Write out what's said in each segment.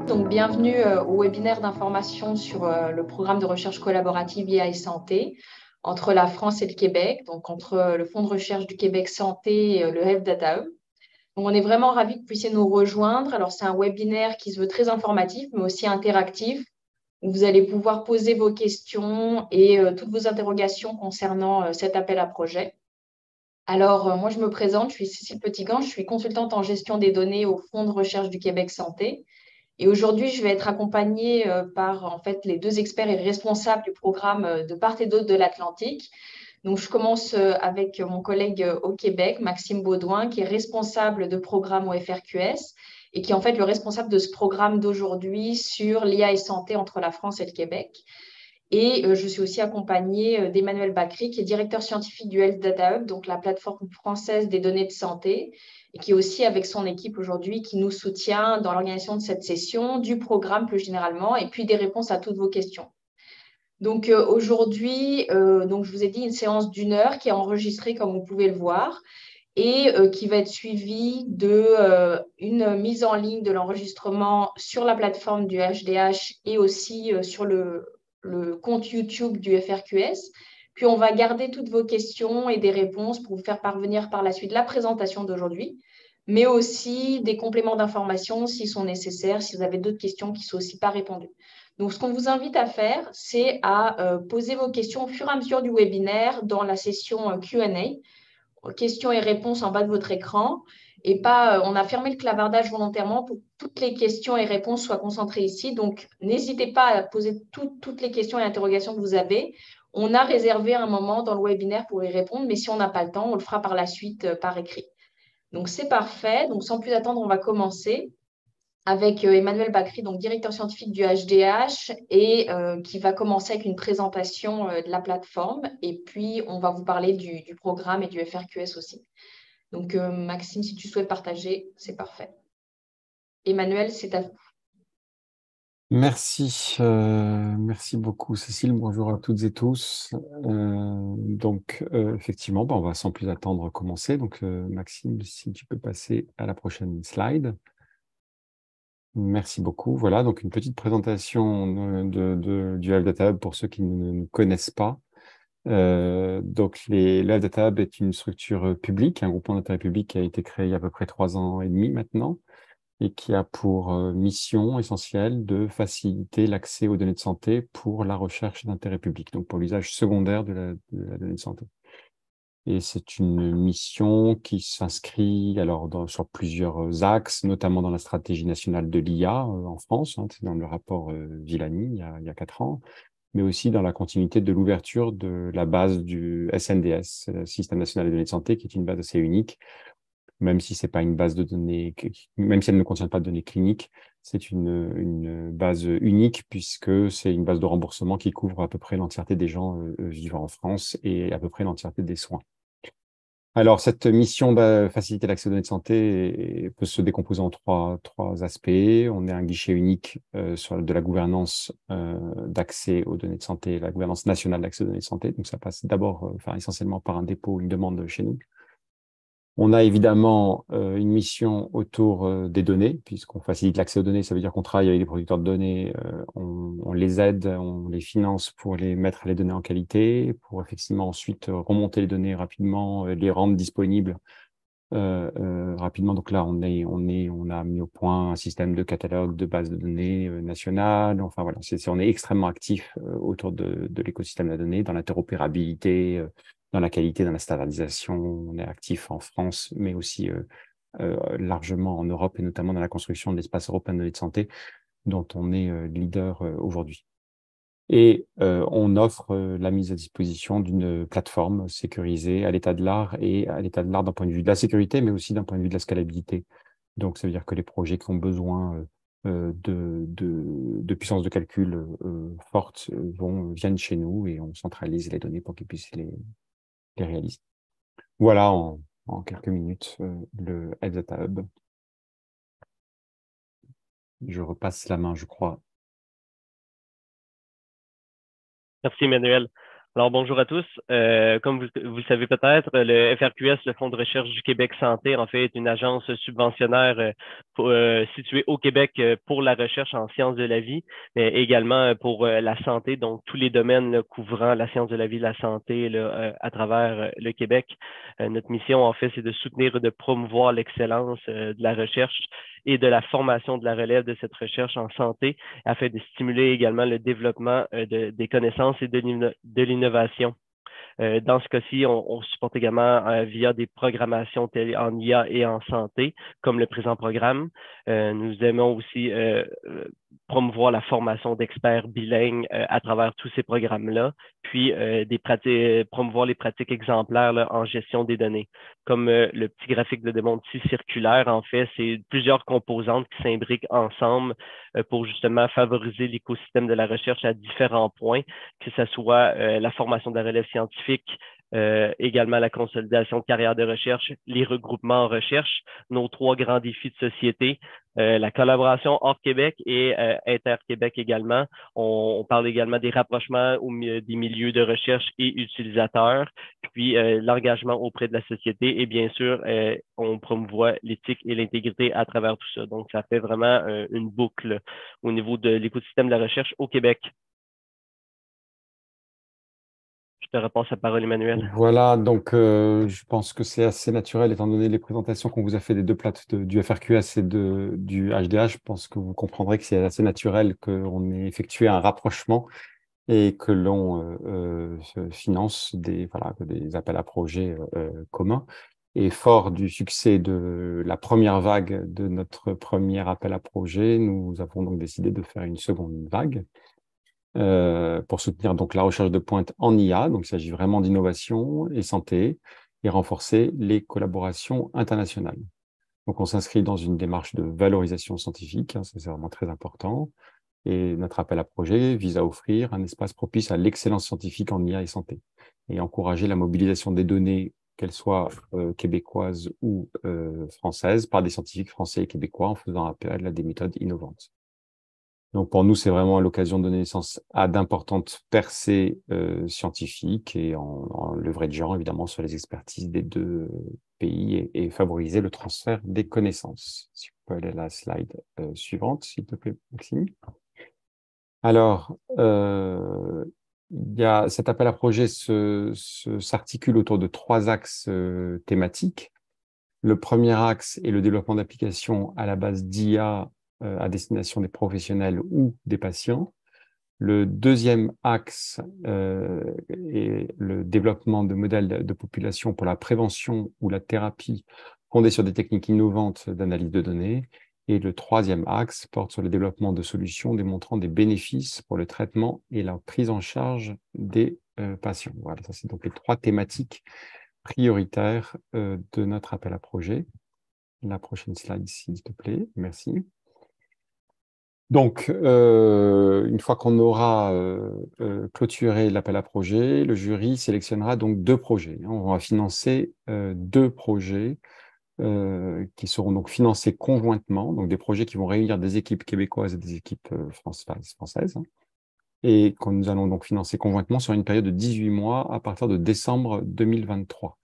Donc, bienvenue au webinaire d'information sur le programme de recherche collaborative IA et santé entre la France et le Québec, donc entre le Fonds de recherche du Québec Santé et le Health Data Hub. Donc, on est vraiment ravis que vous puissiez nous rejoindre. Alors, c'est un webinaire qui se veut très informatif, mais aussi interactif, où vous allez pouvoir poser vos questions et toutes vos interrogations concernant cet appel à projet. Alors, moi, je me présente, je suis Cécile Petitgan, je suis consultante en gestion des données au Fonds de recherche du Québec Santé. Et aujourd'hui, je vais être accompagnée par en fait les deux experts et responsables du programme de part et d'autre de l'Atlantique. Donc, je commence avec mon collègue au Québec, Maxime Baudouin, qui est responsable de programme au FRQS et qui est en fait le responsable de ce programme d'aujourd'hui sur l'IA et santé entre la France et le Québec. Et je suis aussi accompagnée d'Emmanuel Bacry, qui est directeur scientifique du Health Data Hub, donc la plateforme française des données de santé, et qui est aussi avec son équipe aujourd'hui, qui nous soutient dans l'organisation de cette session, du programme plus généralement, et puis des réponses à toutes vos questions. Donc aujourd'hui, je vous ai dit une séance d'1 heure qui est enregistrée comme vous pouvez le voir et qui va être suivie d'une mise en ligne de l'enregistrement sur la plateforme du HDH et aussi sur le compte YouTube du FRQS. Puis on va garder toutes vos questions et des réponses pour vous faire parvenir par la suite la présentation d'aujourd'hui, mais aussi des compléments d'information s'ils sont nécessaires, si vous avez d'autres questions qui ne sont aussi pas répondues. Donc, ce qu'on vous invite à faire, c'est à poser vos questions au fur et à mesure du webinaire dans la session Q&A, questions et réponses en bas de votre écran. Et pas, on a fermé le clavardage volontairement pour que toutes les questions et réponses soient concentrées ici. Donc, n'hésitez pas à poser toutes les questions et interrogations que vous avez. On a réservé un moment dans le webinaire pour y répondre, mais si on n'a pas le temps, on le fera par la suite par écrit. Donc, c'est parfait. Donc, sans plus attendre, on va commencer avec Emmanuel Bacry, donc directeur scientifique du HDH, et qui va commencer avec une présentation de la plateforme. Et puis, on va vous parler du programme et du FRQS aussi. Donc, Maxime, si tu souhaites partager, c'est parfait. Emmanuel, c'est à vous. Merci, merci beaucoup Cécile. Bonjour à toutes et tous. Effectivement, on va sans plus attendre commencer. Donc, Maxime, si tu peux passer à la prochaine slide. Merci beaucoup. Voilà, donc une petite présentation du Health Data Hub pour ceux qui ne nous connaissent pas. Le Health Data Hub est une structure publique, un groupement d'intérêt public qui a été créé il y a à peu près 3 ans et demi maintenant, et qui a pour mission essentielle de faciliter l'accès aux données de santé pour la recherche d'intérêt public, donc pour l'usage secondaire de la donnée de santé. Et c'est une mission qui s'inscrit sur plusieurs axes, notamment dans la stratégie nationale de l'IA en France, c'est dans le rapport Villani il y a 4 ans, mais aussi dans la continuité de l'ouverture de la base du SNDS, Système national des données de santé, qui est une base assez unique, même si c'est pas une base de données, même si elle ne contient pas de données cliniques, c'est une base unique puisque c'est une base de remboursement qui couvre à peu près l'entièreté des gens vivant en France et à peu près l'entièreté des soins. Alors, cette mission de faciliter l'accès aux données de santé peut se décomposer en trois aspects. On est un guichet unique de la gouvernance d'accès aux données de santé, la gouvernance nationale d'accès aux données de santé. Donc, ça passe d'abord, essentiellement par un dépôt, une demande chez nous. On a évidemment une mission autour des données, puisqu'on facilite l'accès aux données, ça veut dire qu'on travaille avec les producteurs de données, on les aide, on les finance pour les mettre les données en qualité, pour effectivement ensuite remonter les données rapidement, les rendre disponibles rapidement. Donc là, on a mis au point un système de catalogue de bases de données nationales. Enfin voilà, on est extrêmement actif autour de l'écosystème de la donnée, dans l'interopérabilité, dans la qualité, dans la standardisation. On est actif en France, mais aussi largement en Europe et notamment dans la construction de l'espace européen de données de santé, dont on est leader aujourd'hui. Et on offre la mise à disposition d'une plateforme sécurisée à l'état de l'art et à l'état de l'art d'un point de vue de la sécurité, mais aussi d'un point de vue de la scalabilité. Donc, ça veut dire que les projets qui ont besoin de puissance de calcul forte viennent chez nous et on centralise les données pour qu'ils puissent les réaliser. Voilà en quelques minutes le Health Data Hub. Je repasse la main, je crois. Merci, Emmanuel. Alors, bonjour à tous. Comme vous le savez peut-être, le FRQS, le Fonds de recherche du Québec Santé, en fait, est une agence subventionnaire située au Québec pour la recherche en sciences de la vie, mais également pour la santé, donc tous les domaines là, couvrant la science de la vie, la santé là, à travers le Québec. Notre mission, en fait, c'est de soutenir et de promouvoir l'excellence de la recherche et de la formation de la relève de cette recherche en santé afin de stimuler également le développement des connaissances et de l'innovation. Dans ce cas-ci, on supporte également via des programmations en IA et en santé, comme le présent programme. Nous aimons aussi promouvoir la formation d'experts bilingues à travers tous ces programmes-là, puis promouvoir les pratiques exemplaires là, en gestion des données. Comme le petit graphique le démontre ici, circulaire, en fait, c'est plusieurs composantes qui s'imbriquent ensemble pour justement favoriser l'écosystème de la recherche à différents points, que ce soit la formation de la relève scientifique, également la consolidation de carrières de recherche, les regroupements en recherche, nos trois grands défis de société, la collaboration hors Québec et inter-Québec également. On parle également des rapprochements des milieux de recherche et utilisateurs, puis l'engagement auprès de la société et bien sûr, on promouvoit l'éthique et l'intégrité à travers tout ça. Donc, ça fait vraiment une boucle au niveau de l'écosystème de la recherche au Québec. Je te repasse la parole, Emmanuel. Voilà, donc je pense que c'est assez naturel, étant donné les présentations qu'on vous a fait des deux plates du FRQS et du HDH. Je pense que vous comprendrez que c'est assez naturel qu'on ait effectué un rapprochement et que l'on finance des appels à projets communs. Et fort du succès de la première vague de notre premier appel à projet, nous avons donc décidé de faire une seconde vague pour soutenir donc la recherche de pointe en IA. Donc, il s'agit vraiment d'innovation et santé et renforcer les collaborations internationales. Donc, on s'inscrit dans une démarche de valorisation scientifique, hein, ça c'est vraiment très important. Et notre appel à projet vise à offrir un espace propice à l'excellence scientifique en IA et santé et encourager la mobilisation des données, qu'elles soient québécoises ou françaises, par des scientifiques français et québécois en faisant appel à des méthodes innovantes. Donc pour nous, c'est vraiment l'occasion de donner naissance à d'importantes percées scientifiques et en leverageant évidemment sur les expertises des deux pays et favoriser le transfert des connaissances. Si vous pouvez aller à la slide suivante, s'il te plaît, Maxime. Alors, cet appel à projet s'articule autour de trois axes thématiques. Le premier axe est le développement d'applications à la base d'IA à destination des professionnels ou des patients. Le deuxième axe est le développement de modèles de population pour la prévention ou la thérapie fondés sur des techniques innovantes d'analyse de données. Et le troisième axe porte sur le développement de solutions démontrant des bénéfices pour le traitement et la prise en charge des patients. Voilà, ça c'est donc les trois thématiques prioritaires de notre appel à projet. La prochaine slide, s'il te plaît. Merci. Donc, une fois qu'on aura clôturé l'appel à projet, le jury sélectionnera donc deux projets. On va financer deux projets qui seront donc financés conjointement, donc des projets qui vont réunir des équipes québécoises et des équipes françaises, hein, et que nous allons donc financer conjointement sur une période de 18 mois à partir de décembre 2023.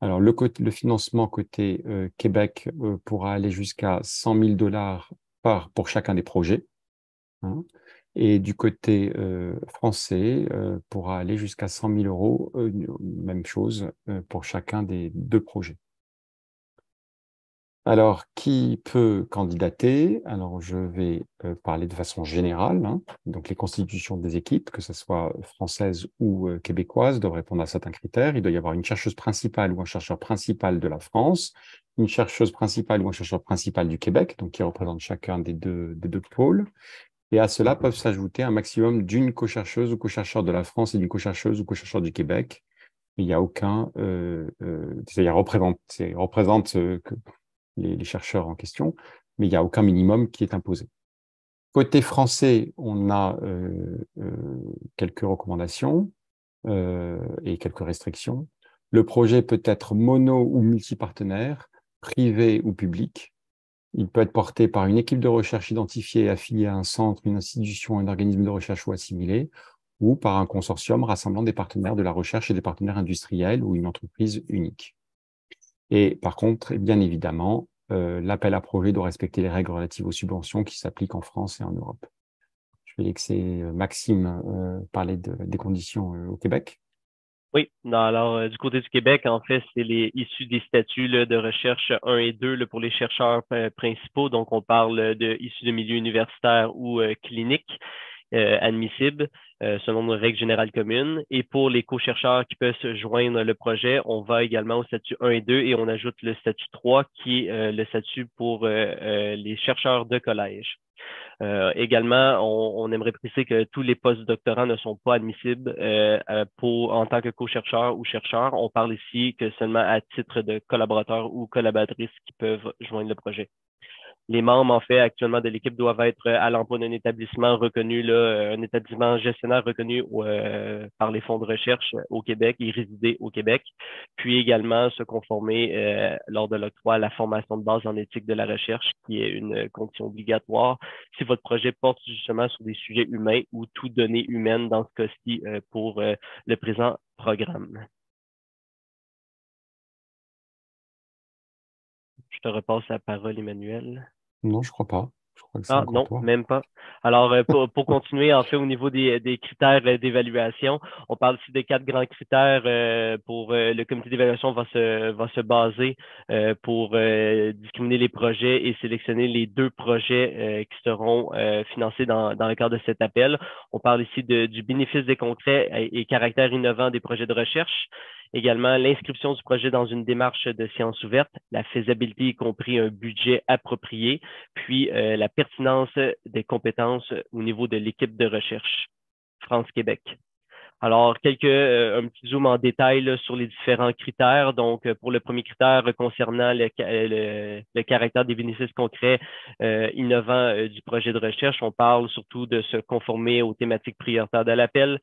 Alors, le financement côté Québec pourra aller jusqu'à 100 000 $ pour chacun des projets, hein, et du côté français pourra aller jusqu'à 100 000 €, même chose pour chacun des deux projets. Alors, qui peut candidater? Alors, je vais parler de façon générale, hein. Donc, les constitutions des équipes, que ce soit françaises ou québécoises, doivent répondre à certains critères. Il doit y avoir une chercheuse principale ou un chercheur principal de la France, une chercheuse principale ou un chercheur principal du Québec, donc qui représente chacun des deux pôles. Et à cela peuvent s'ajouter un maximum d'une co-chercheuse ou co-chercheur de la France et d'une co-chercheuse ou co-chercheur du Québec. Il n'y a aucun, c'est-à-dire représente que les chercheurs en question, mais il n'y a aucun minimum qui est imposé. Côté français, on a quelques recommandations et quelques restrictions. Le projet peut être mono ou multipartenaire, privé ou public. Il peut être porté par une équipe de recherche identifiée et affiliée à un centre, une institution, un organisme de recherche ou assimilé, ou par un consortium rassemblant des partenaires de la recherche et des partenaires industriels ou une entreprise unique. Et par contre, bien évidemment, l'appel à projet doit respecter les règles relatives aux subventions qui s'appliquent en France et en Europe. Je vais laisser Maxime parler des conditions au Québec. Oui, alors du côté du Québec, en fait, c'est les issus des statuts là, de recherche 1 et 2 là, pour les chercheurs principaux. Donc, on parle de issus de milieux universitaires ou cliniques admissibles selon nos règles générales communes. Et pour les co-chercheurs qui peuvent se joindre le projet, on va également au statut 1 et 2 et on ajoute le statut 3 qui est le statut pour les chercheurs de collège. Également, on aimerait préciser que tous les post-doctorants ne sont pas admissibles en tant que co-chercheur ou chercheur. On parle ici que seulement à titre de collaborateurs ou collaboratrices qui peuvent joindre le projet. Les membres, en fait, actuellement de l'équipe doivent être à l'emploi d'un établissement reconnu, là, un établissement gestionnaire reconnu par les fonds de recherche au Québec et résider au Québec, puis également se conformer lors de l'octroi à la formation de base en éthique de la recherche, qui est une condition obligatoire si votre projet porte justement sur des sujets humains ou toute donnée humaine dans ce cas-ci pour le présent programme. Je te repasse la parole, Emmanuel. Non, je crois pas. Je crois que c'est Ah encore non, toi. même pas. Alors, pour continuer, en fait, au niveau des critères d'évaluation, on parle ici de 4 grands critères pour le comité d'évaluation va se baser pour discriminer les projets et sélectionner les 2 projets qui seront financés dans le cadre de cet appel. On parle ici du bénéfice des concrets et caractère innovant des projets de recherche. Également, l'inscription du projet dans une démarche de sciences ouvertes, la faisabilité, y compris un budget approprié, puis la pertinence des compétences au niveau de l'équipe de recherche France-Québec. Alors, un petit zoom en détail là, sur les différents critères. Donc, pour le premier critère concernant le caractère des bénéfices concrets innovants du projet de recherche, on parle surtout de se conformer aux thématiques prioritaires de l'appel,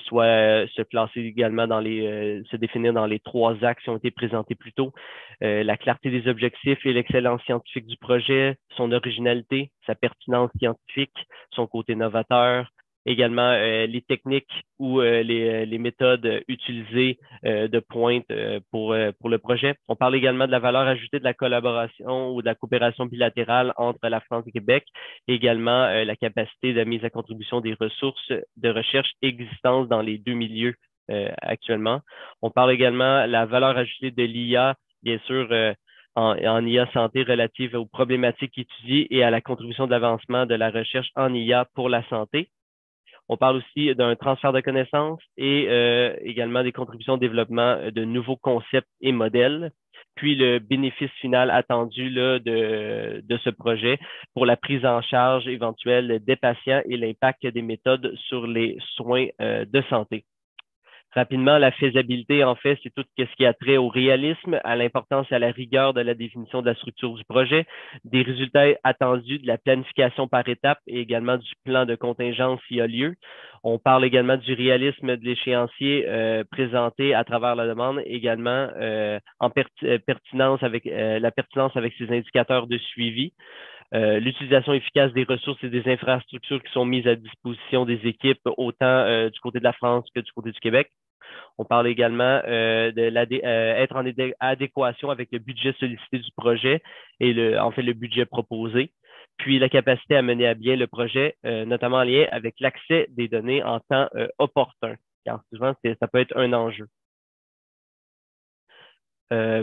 soit se classer également se définir dans les 3 axes qui ont été présentés plus tôt, la clarté des objectifs et l'excellence scientifique du projet, son originalité, sa pertinence scientifique, son côté novateur, également les techniques ou les méthodes utilisées de pointe pour le projet. On parle également de la valeur ajoutée de la collaboration ou de la coopération bilatérale entre la France et Québec, et également la capacité de mise à contribution des ressources de recherche existantes dans les 2 milieux actuellement. On parle également de la valeur ajoutée de l'IA, bien sûr, en IA santé relative aux problématiques étudiées et à la contribution de l'avancement de la recherche en IA pour la santé. On parle aussi d'un transfert de connaissances et également des contributions au développement de nouveaux concepts et modèles. Puis le bénéfice final attendu là, de ce projet pour la prise en charge éventuelle des patients et l'impact des méthodes sur les soins de santé. Rapidement, la faisabilité, en fait, c'est tout ce qui a trait au réalisme, à l'importance et à la rigueur de la définition de la structure du projet, des résultats attendus de la planification par étapes et également du plan de contingence s'il y a lieu. On parle également du réalisme de l'échéancier présenté à travers la demande, également pertinence avec la pertinence avec ses indicateurs de suivi. L'utilisation efficace des ressources et des infrastructures qui sont mises à disposition des équipes, autant du côté de la France que du côté du Québec. On parle également être en adéquation avec le budget sollicité du projet et en fait le budget proposé, puis la capacité à mener à bien le projet, notamment en lien avec l'accès des données en temps opportun, car souvent ça peut être un enjeu.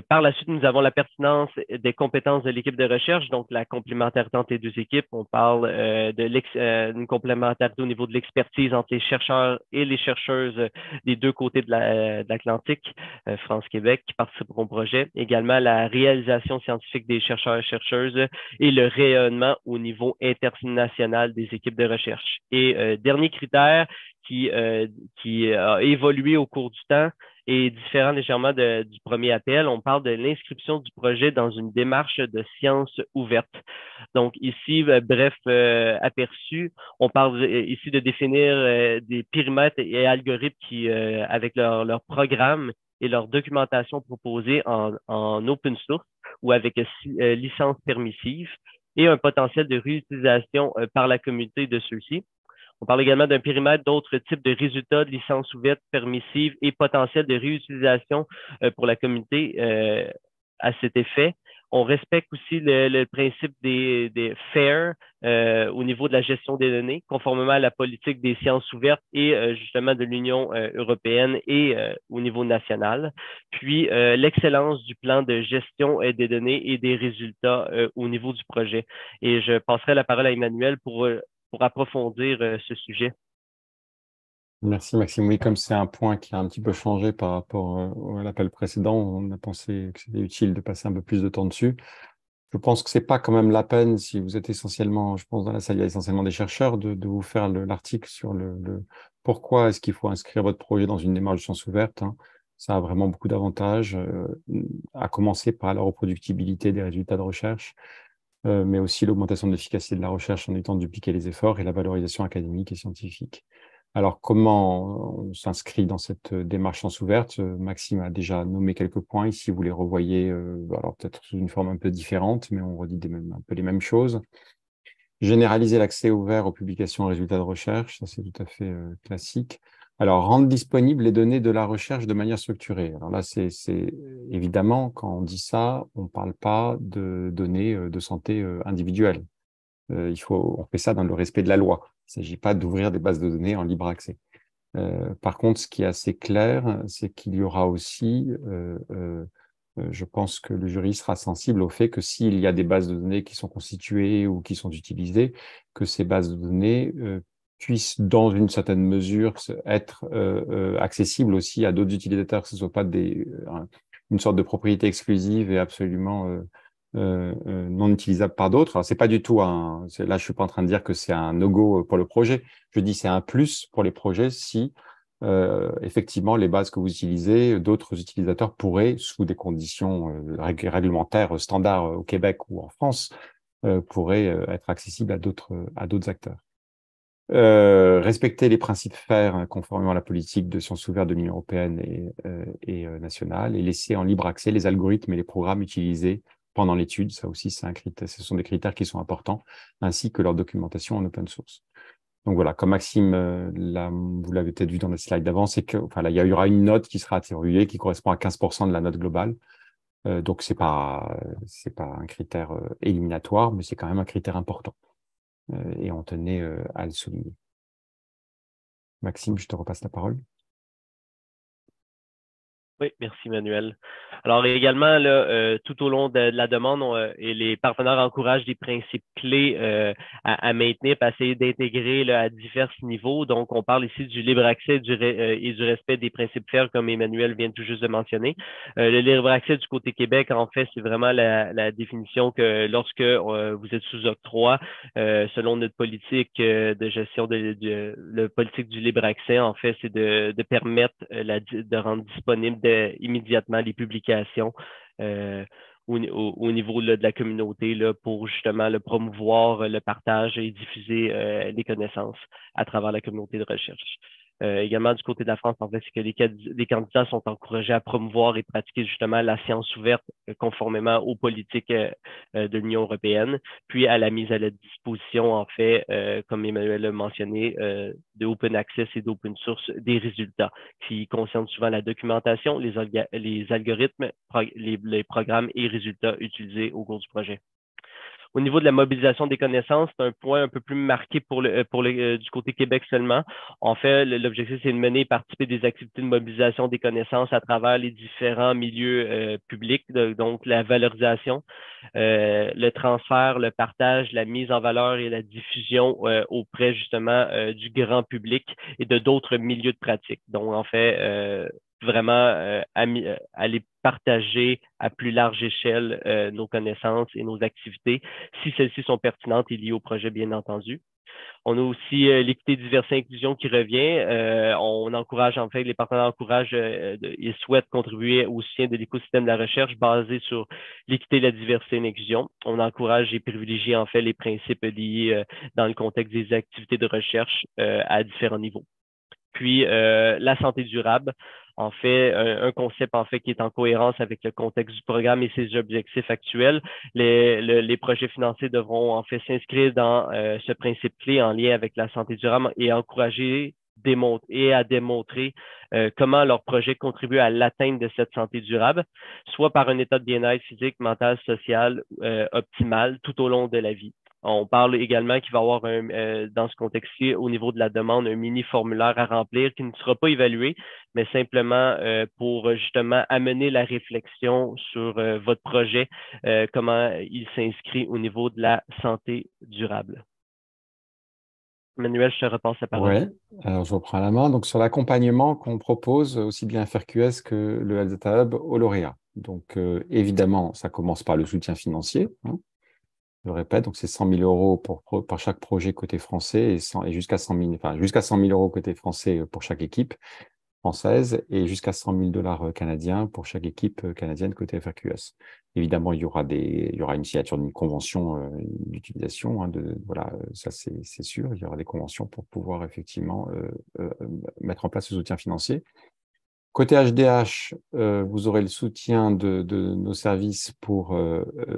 Par la suite, nous avons la pertinence des compétences de l'équipe de recherche, donc la complémentarité entre les 2 équipes. On parle d'une complémentarité au niveau de l'expertise entre les chercheurs et les chercheuses des 2 côtés de l'Atlantique, France-Québec, qui participeront au projet. Également, la réalisation scientifique des chercheurs et chercheuses et le rayonnement au niveau international des équipes de recherche. Et dernier critère qui a évolué au cours du temps, et différent légèrement du premier appel, on parle de l'inscription du projet dans une démarche de sciences ouvertes. Donc ici, bref aperçu, on parle ici de définir des périmètres et algorithmes qui, avec leur programme et leur documentation proposée en open source ou avec licence permissive et un potentiel de réutilisation par la communauté de ceux-ci. On parle également d'un périmètre d'autres types de résultats de licences ouvertes, permissives et potentiels de réutilisation pour la communauté à cet effet. On respecte aussi le principe des FAIR au niveau de la gestion des données, conformément à la politique des sciences ouvertes et justement de l'Union européenne et au niveau national. Puis l'excellence du plan de gestion des données et des résultats au niveau du projet. Et je passerai la parole à Emmanuel pour approfondir ce sujet. Merci Maxime. Oui, comme c'est un point qui a un petit peu changé par rapport à l'appel précédent, on a pensé que c'était utile de passer un peu plus de temps dessus. Je pense que c'est pas quand même la peine, si vous êtes essentiellement, je pense dans la salle, il y a essentiellement des chercheurs, de vous faire l'article sur le pourquoi est-ce qu'il faut inscrire votre projet dans une démarche de sciences ouvertes, hein. Ça a vraiment beaucoup d'avantages, à commencer par la reproductibilité des résultats de recherche, mais aussi l'augmentation de l'efficacité de la recherche en évitant de dupliquer les efforts et la valorisation académique et scientifique. Alors, comment on s'inscrit dans cette démarche sciences ouvertes? Maxime a déjà nommé quelques points. Ici, vous les revoyez, alors peut-être sous une forme un peu différente, mais on redit un peu les mêmes choses. Généraliser l'accès ouvert aux publications et résultats de recherche, ça c'est tout à fait classique. Alors, rendre disponibles les données de la recherche de manière structurée. Alors là, c'est évidemment, quand on dit ça, on ne parle pas de données de santé individuelle. On fait ça dans le respect de la loi. Il ne s'agit pas d'ouvrir des bases de données en libre accès. Par contre, ce qui est assez clair, c'est qu'il y aura aussi, je pense que le jury sera sensible au fait que s'il y a des bases de données qui sont constituées ou qui sont utilisées, que ces bases de données puissent, dans une certaine mesure, être accessibles aussi à d'autres utilisateurs, que ce ne soit pas une sorte de propriété exclusive et absolument non utilisable par d'autres. Alors, c'est pas du tout là, je suis pas en train de dire que c'est un no-go pour le projet. Je dis c'est un plus pour les projets si effectivement les bases que vous utilisez, d'autres utilisateurs pourraient, sous des conditions réglementaires standards au Québec ou en France, pourraient être accessibles à d'autres acteurs. Respecter les principes FAIR, hein, conformément à la politique de sciences ouvertes de l'Union européenne et nationale, et laisser en libre accès les algorithmes et les programmes utilisés pendant l'étude. Ça aussi, c'est un critère, ce sont des critères qui sont importants, ainsi que leur documentation en open source. Donc voilà, comme Maxime, vous l'avez peut-être vu dans le slide d'avant, c'est que, enfin, là, il y aura une note qui sera attribuée qui correspond à 15% de la note globale. Donc c'est pas un critère éliminatoire, mais c'est quand même un critère important. Et on tenait à le souligner. Maxime, je te repasse la parole. Oui, merci Manuel. Alors également, là, tout au long de la demande, et les partenaires encouragent des principes clés à maintenir, à essayer d'intégrer à divers niveaux. Donc, on parle ici du libre accès et du respect des principes FAIR, comme Emmanuel vient tout juste de mentionner. Le libre accès du côté Québec, en fait, c'est vraiment la définition que lorsque vous êtes sous octroi, selon notre politique de gestion le politique du libre accès, en fait, c'est de permettre de rendre disponible immédiatement les publications au niveau là, de la communauté là, pour justement promouvoir le partage et diffuser les connaissances à travers la communauté de recherche. Également, du côté de la France, en fait, c'est que les candidats sont encouragés à promouvoir et pratiquer justement la science ouverte conformément aux politiques de l'Union européenne, puis à la mise à la disposition, en fait, comme Emmanuel l'a mentionné, de open access et d'open source des résultats qui concernent souvent la documentation, les algorithmes, les programmes et résultats utilisés au cours du projet. Au niveau de la mobilisation des connaissances, c'est un point un peu plus marqué du côté Québec seulement. En fait, l'objectif, c'est de mener et participer des activités de mobilisation des connaissances à travers les différents milieux publics, donc la valorisation, le transfert, le partage, la mise en valeur et la diffusion auprès justement du grand public et de d'autres milieux de pratique. Donc, en fait, vraiment aller partager à plus large échelle nos connaissances et nos activités, si celles-ci sont pertinentes et liées au projet, bien entendu. On a aussi l'équité, diversité, inclusion qui revient. On encourage, en fait, les partenaires encouragent et souhaitent contribuer au soutien de l'écosystème de la recherche basé sur l'équité, la diversité et l'inclusion. On encourage et privilégie, en fait, les principes liés dans le contexte des activités de recherche à différents niveaux. Puis, la santé durable. en fait, un concept en fait qui est en cohérence avec le contexte du programme et ses objectifs actuels. Les projets financés devront en fait s'inscrire dans ce principe clé en lien avec la santé durable et encourager et à démontrer comment leur projet contribue à l'atteinte de cette santé durable, soit par un état de bien-être physique, mental, social optimal tout au long de la vie. On parle également qu'il va y avoir dans ce contexte-ci, au niveau de la demande, un mini formulaire à remplir qui ne sera pas évalué, mais simplement pour justement amener la réflexion sur votre projet, comment il s'inscrit au niveau de la santé durable. Manuel, je te repasse la parole. Ouais, alors je reprends la main. Donc, sur l'accompagnement qu'on propose, aussi bien FRQS que le Health Data Hub au lauréat. Donc, évidemment, ça commence par le soutien financier, hein. Je répète, donc c'est 100 000 euros par chaque projet côté français et jusqu'à 100 000, enfin, jusqu'à 100 000 euros côté français pour chaque équipe française et jusqu'à 100 000 dollars canadiens pour chaque équipe canadienne côté FRQS. Évidemment, il y aura une signature d'une convention d'utilisation, hein, voilà, ça c'est sûr. Il y aura des conventions pour pouvoir effectivement mettre en place ce soutien financier. Côté HDH, vous aurez le soutien de nos services pour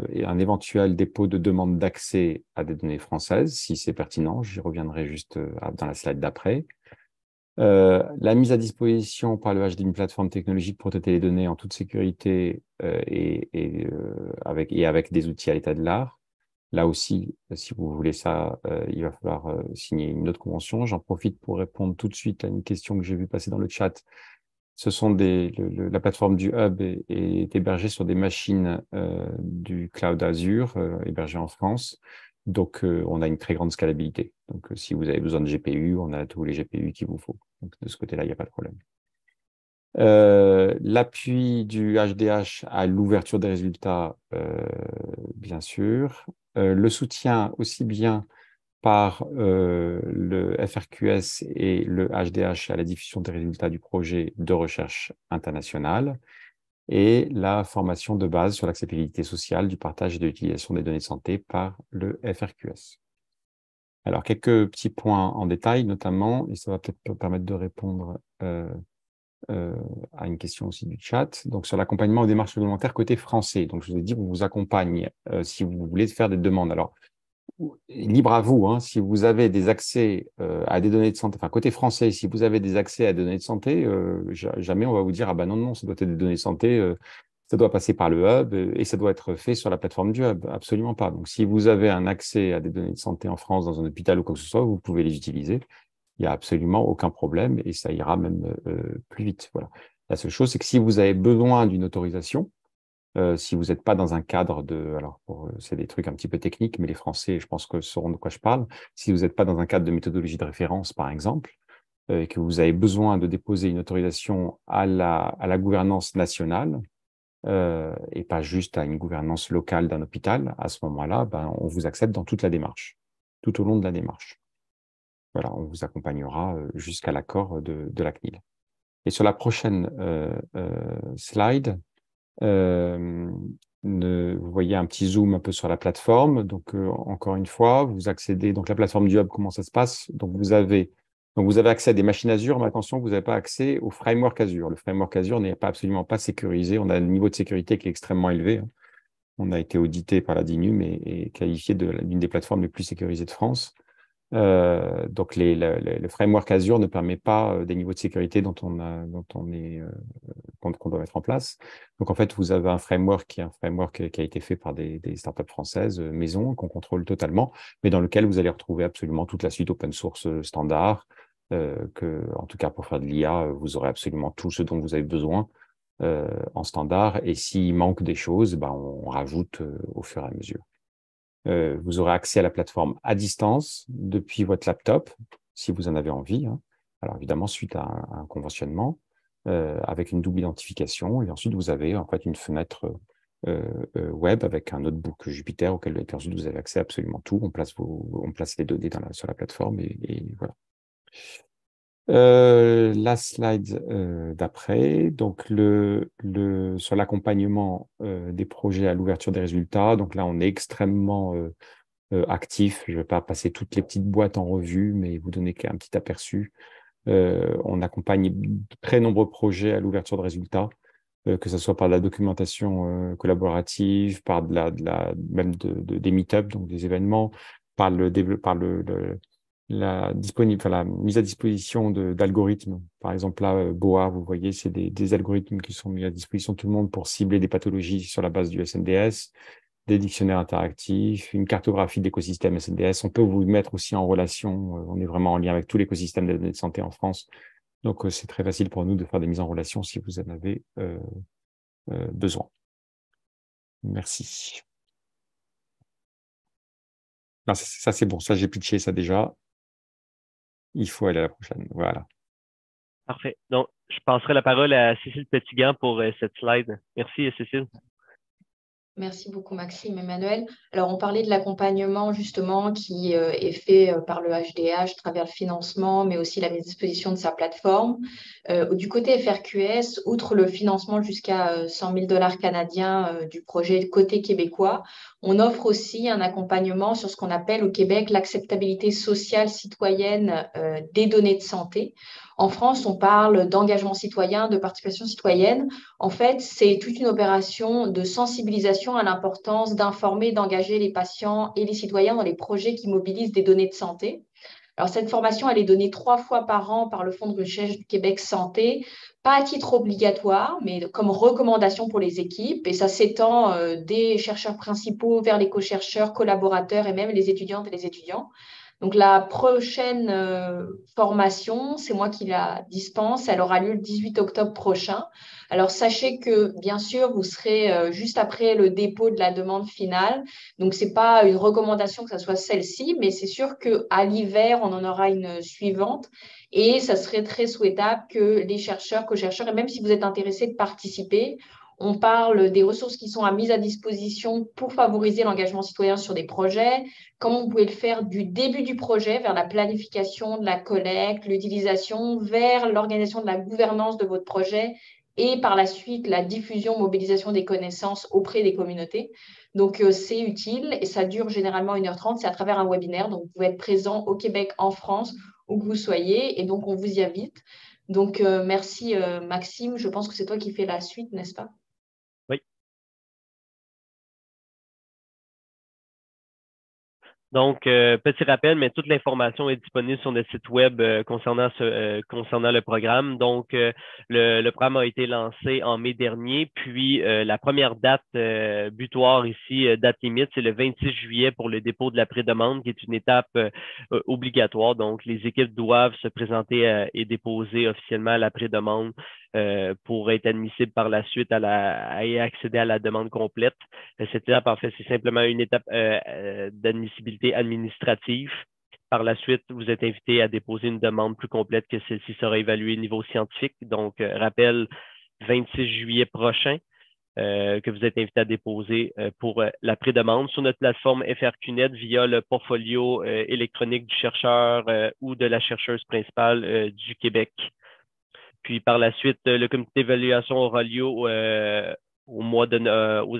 et un éventuel dépôt de demande d'accès à des données françaises, si c'est pertinent. J'y reviendrai juste dans la slide d'après. La mise à disposition par le HD d'une plateforme technologique pour traiter les données en toute sécurité avec des outils à l'état de l'art. Là aussi, si vous voulez ça, il va falloir signer une autre convention. J'en profite pour répondre tout de suite à une question que j'ai vue passer dans le chat. Ce sont la plateforme du Hub est hébergée sur des machines du Cloud Azure, hébergées en France. Donc, on a une très grande scalabilité. Donc, si vous avez besoin de GPU, on a tous les GPU qu'il vous faut. Donc, de ce côté-là, il n'y a pas de problème. L'appui du HDH à l'ouverture des résultats, bien sûr. Le soutien aussi bien par le FRQS et le HDH à la diffusion des résultats du projet de recherche internationale et la formation de base sur l'acceptabilité sociale du partage et de l'utilisation des données de santé par le FRQS. Alors, quelques petits points en détail, notamment, et ça va peut-être permettre de répondre à une question aussi du chat. Donc, sur l'accompagnement aux démarches réglementaires côté français. Donc, je vous ai dit, on vous accompagne si vous voulez faire des demandes. Alors, libre à vous, hein, si vous avez des accès à des données de santé, enfin côté français, si vous avez des accès à des données de santé, jamais on va vous dire ah ben non, ça doit être des données de santé, ça doit passer par le hub et ça doit être fait sur la plateforme du hub. Absolument pas. Donc si vous avez un accès à des données de santé en France dans un hôpital ou quoi que ce soit, vous pouvez les utiliser. Il n'y a absolument aucun problème et ça ira même plus vite. Voilà. La seule chose, c'est que si vous avez besoin d'une autorisation, si vous n'êtes pas dans un cadre alors c'est des trucs un petit peu techniques, mais les Français, je pense que sauront de quoi je parle. Si vous n'êtes pas dans un cadre de méthodologie de référence, par exemple, et que vous avez besoin de déposer une autorisation à la gouvernance nationale, et pas juste à une gouvernance locale d'un hôpital, à ce moment-là, ben, on vous accepte dans toute la démarche, tout au long de la démarche. Voilà, on vous accompagnera jusqu'à l'accord de la CNIL. Et sur la prochaine slide, vous voyez un petit zoom un peu sur la plateforme. Donc, encore une fois, vous accédez. Donc, la plateforme du Hub, comment ça se passe? Donc, vous avez accès à des machines Azure, mais attention, vous n'avez pas accès au framework Azure. Le framework Azure n'est absolument pas sécurisé. On a un niveau de sécurité qui est extrêmement élevé, hein. On a été audité par la DINUM et qualifié d'une des plateformes les plus sécurisées de France. Donc, le framework Azure ne permet pas des niveaux de sécurité qu'on doit mettre en place. Donc, en fait, vous avez un framework qui a été fait par des startups françaises, maison, qu'on contrôle totalement, mais dans lequel vous allez retrouver absolument toute la suite open source standard, en tout cas, pour faire de l'IA, vous aurez absolument tout ce dont vous avez besoin en standard. Et s'il manque des choses, ben, on rajoute au fur et à mesure. Vous aurez accès à la plateforme à distance depuis votre laptop, si vous en avez envie, hein. Alors évidemment, suite à un conventionnement, avec une double identification. Et ensuite, vous avez en fait une fenêtre web avec un notebook Jupyter auquel ensuite vous avez accès à absolument tout. On place les données sur la plateforme et voilà. La slide d'après, donc sur l'accompagnement des projets à l'ouverture des résultats. Donc là, on est extrêmement actif. Je ne vais pas passer toutes les petites boîtes en revue, mais vous donner un petit aperçu. On accompagne de très nombreux projets à l'ouverture de résultats, que ce soit par de la documentation collaborative, par même des meet-ups, donc des événements, par la mise à disposition d'algorithmes. Par exemple, là, BOA, vous voyez, c'est des algorithmes qui sont mis à disposition de tout le monde pour cibler des pathologies sur la base du SNDS, des dictionnaires interactifs, une cartographie d'écosystèmes SNDS. On peut vous mettre aussi en relation. On est vraiment en lien avec tout l'écosystème des données de santé en France. Donc, c'est très facile pour nous de faire des mises en relation si vous en avez besoin. Merci. Non, ça, c'est bon. Ça, j'ai pitché ça déjà. Il faut aller à la prochaine. Voilà. Parfait. Donc, je passerai la parole à Cécile Petitgan pour cette slide. Merci, Cécile. Merci beaucoup, Maxime, Emmanuel. Alors, on parlait de l'accompagnement, justement, qui est fait par le HDH à travers le financement, mais aussi la mise à disposition de sa plateforme. Du côté FRQS, outre le financement jusqu'à 100 000 dollars canadiens du projet côté québécois, on offre aussi un accompagnement sur ce qu'on appelle au Québec l'acceptabilité sociale citoyenne des données de santé. En France, on parle d'engagement citoyen, de participation citoyenne. En fait, c'est toute une opération de sensibilisation à l'importance d'informer, d'engager les patients et les citoyens dans les projets qui mobilisent des données de santé. Alors, cette formation, elle est donnée 3 fois par an par le Fonds de recherche du Québec Santé, pas à titre obligatoire, mais comme recommandation pour les équipes. Et ça s'étend des chercheurs principaux vers les co-chercheurs, collaborateurs et même les étudiantes et les étudiants. Donc, la prochaine formation, c'est moi qui la dispense. Elle aura lieu le 18 octobre prochain. Alors, sachez que, bien sûr, vous serez juste après le dépôt de la demande finale. Donc, ce n'est pas une recommandation que ce soit celle-ci, mais c'est sûr qu'à l'hiver, on en aura une suivante. Et ça serait très souhaitable que les chercheurs, co-chercheurs, et même si vous êtes intéressés de participer, on parle des ressources qui sont à mise à disposition pour favoriser l'engagement citoyen sur des projets, comment vous pouvez le faire du début du projet vers la planification de la collecte, l'utilisation, vers l'organisation de la gouvernance de votre projet et par la suite la diffusion, mobilisation des connaissances auprès des communautés. Donc, c'est utile et ça dure généralement 1h30. C'est à travers un webinaire. Donc, vous pouvez être présent au Québec, en France, où que vous soyez. Et donc, on vous y invite. Donc, merci Maxime. Je pense que c'est toi qui fais la suite, n'est-ce pas? Oui. Donc, petit rappel, mais toute l'information est disponible sur notre site web concernant le programme. Donc, le programme a été lancé en mai dernier, puis la première date butoir ici, date limite, c'est le 26 juillet pour le dépôt de la prédemande, qui est une étape obligatoire. Donc, les équipes doivent se présenter et déposer officiellement la prédemande pour être admissible par la suite et accéder à la demande complète. Cette étape, en fait, c'est simplement une étape d'admissibilité administrative. Par la suite, vous êtes invité à déposer une demande plus complète que celle-ci sera évaluée au niveau scientifique. Donc, rappel, 26 juillet prochain, que vous êtes invité à déposer pour la prédemande sur notre plateforme FRQNet via le portfolio électronique du chercheur ou de la chercheuse principale du Québec. Puis par la suite, le comité d'évaluation aura lieu aux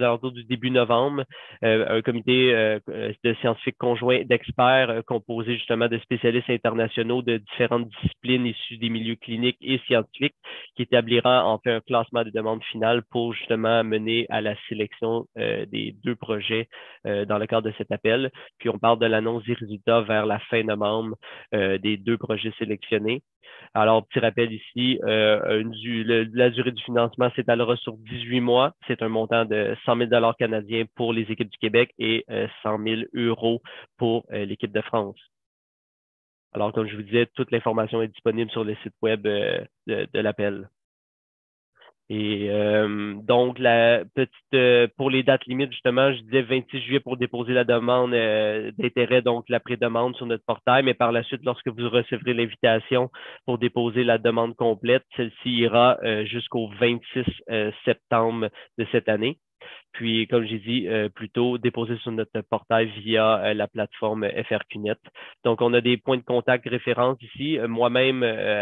alentours du début novembre, un comité de scientifiques conjoints d'experts composé justement de spécialistes internationaux de différentes disciplines issues des milieux cliniques et scientifiques qui établira en fait un classement des demandes finales pour justement mener à la sélection des 2 projets dans le cadre de cet appel. Puis on parle de l'annonce des résultats vers la fin novembre des 2 projets sélectionnés. Alors, petit rappel ici, la durée du financement s'étalera sur 18 mois. C'est un montant de 100 000 canadiens pour les équipes du Québec et 100 000 euros pour l'équipe de France. Alors, comme je vous disais, toute l'information est disponible sur le site web de l'appel. Et donc, pour les dates limites, justement, je disais 26 juillet pour déposer la demande d'intérêt, donc la prédemande sur notre portail, mais par la suite, lorsque vous recevrez l'invitation pour déposer la demande complète, celle-ci ira jusqu'au 26 septembre de cette année. Puis, comme j'ai dit plus tôt, déposer sur notre portail via la plateforme FRQNet. Donc, on a des points de contact références ici. Moi-même,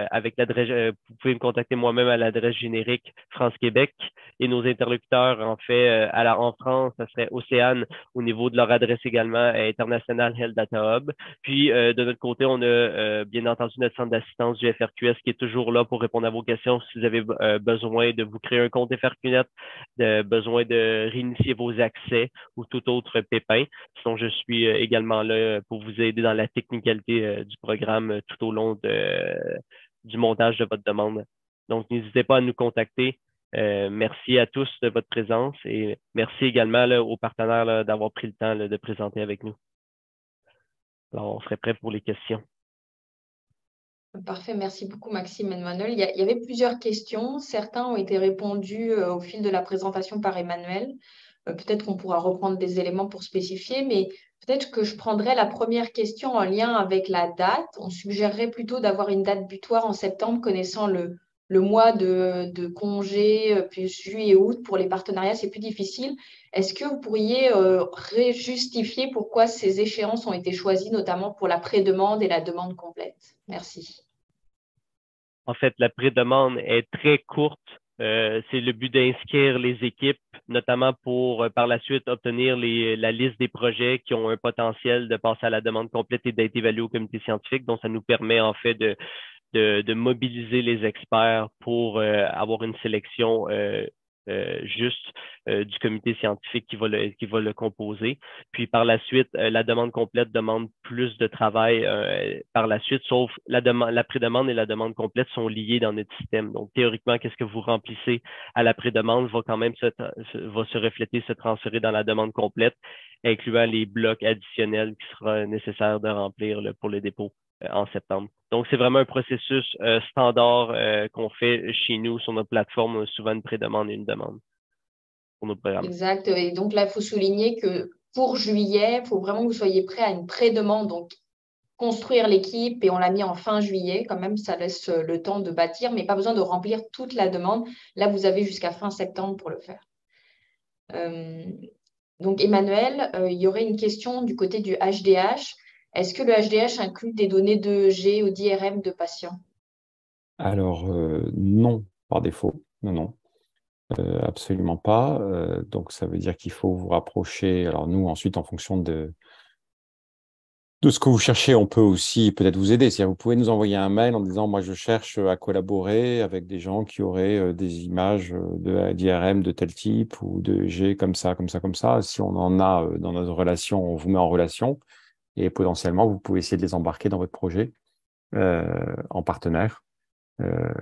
avec l'adresse, vous pouvez me contacter moi-même à l'adresse générique France-Québec et nos interlocuteurs, en fait, en France, ça serait Océane au niveau de leur adresse également internationale Health Data Hub. Puis, de notre côté, on a bien entendu notre centre d'assistance du FRQS qui est toujours là pour répondre à vos questions si vous avez besoin de vous créer un compte FRQNet, besoin de réinitier vos accès ou tout autre pépin. Sinon, je suis également là pour vous aider dans la technicalité du programme tout au long du montage de votre demande. Donc, n'hésitez pas à nous contacter. Merci à tous de votre présence et merci également là, aux partenaires là, d'avoir pris le temps là, de présenter avec nous. Alors, on serait prêt pour les questions. Parfait, merci beaucoup Maxime Emmanuel. Il y avait plusieurs questions. Certains ont été répondus au fil de la présentation par Emmanuel. Peut-être qu'on pourra reprendre des éléments pour spécifier, mais peut-être que je prendrais la première question en lien avec la date. On suggérerait plutôt d'avoir une date butoir en septembre, connaissant le mois de congé, puis juillet et août. Pour les partenariats, c'est plus difficile. Est-ce que vous pourriez justifier pourquoi ces échéances ont été choisies, notamment pour la pré-demande et la demande complète? Merci. En fait, la pré-demande est très courte. C'est le but d'inscrire les équipes, notamment pour par la suite obtenir la liste des projets qui ont un potentiel de passer à la demande complète et d'être évalués au comité scientifique. Donc, ça nous permet en fait de mobiliser les experts pour avoir une sélection juste du comité scientifique qui va le composer. Puis par la suite, la demande complète demande plus de travail par la suite, sauf la pré-demande et la demande complète sont liées dans notre système. Donc théoriquement, qu'est-ce que vous remplissez à la pré-demande va quand même va se refléter, se transférer dans la demande complète, incluant les blocs additionnels qui sera nécessaire de remplir pour le dépôt en septembre. Donc, c'est vraiment un processus standard qu'on fait chez nous sur notre plateforme, souvent une pré-demande et une demande pour nos programmes. Exact. Et donc là, il faut souligner que pour juillet, il faut vraiment que vous soyez prêts à une pré-demande. Donc, construire l'équipe, et on l'a mis en fin juillet. Quand même, ça laisse le temps de bâtir, mais pas besoin de remplir toute la demande. Là, vous avez jusqu'à fin septembre pour le faire. Donc, Emmanuel, il y aurait une question du côté du HDH. Est-ce que le HDH inclut des données d'EEG ou d'IRM de patients? Alors, non, par défaut. Non, non. Absolument pas. Donc, ça veut dire qu'il faut vous rapprocher. Alors, nous, ensuite, en fonction de ce que vous cherchez, on peut aussi peut-être vous aider. C'est-à-dire, vous pouvez nous envoyer un mail en disant, moi, je cherche à collaborer avec des gens qui auraient des images d'IRM de tel type ou de G comme ça, comme ça, comme ça. Si on en a dans notre relation, on vous met en relation et potentiellement, vous pouvez essayer de les embarquer dans votre projet en partenaire.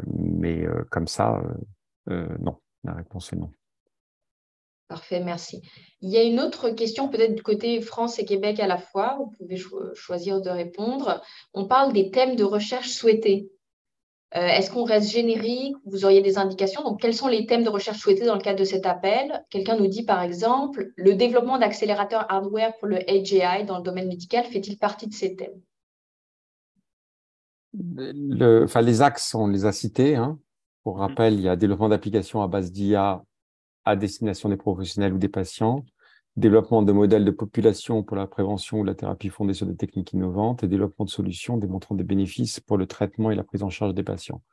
Mais comme ça, non. La réponse est non. Parfait, merci. Il y a une autre question, peut-être du côté France et Québec à la fois. Vous pouvez choisir de répondre. On parle des thèmes de recherche souhaités. Est-ce qu'on reste générique? Vous auriez des indications? Donc, quels sont les thèmes de recherche souhaités dans le cadre de cet appel? Quelqu'un nous dit, par exemple, le développement d'accélérateurs hardware pour le AGI dans le domaine médical fait-il partie de ces thèmes? Enfin, les axes, on les a cités. Hein. Pour rappel, il y a développement d'applications à base d'IA à destination des professionnels ou des patients, développement de modèles de population pour la prévention ou la thérapie fondée sur des techniques innovantes et développement de solutions démontrant des bénéfices pour le traitement et la prise en charge des patients.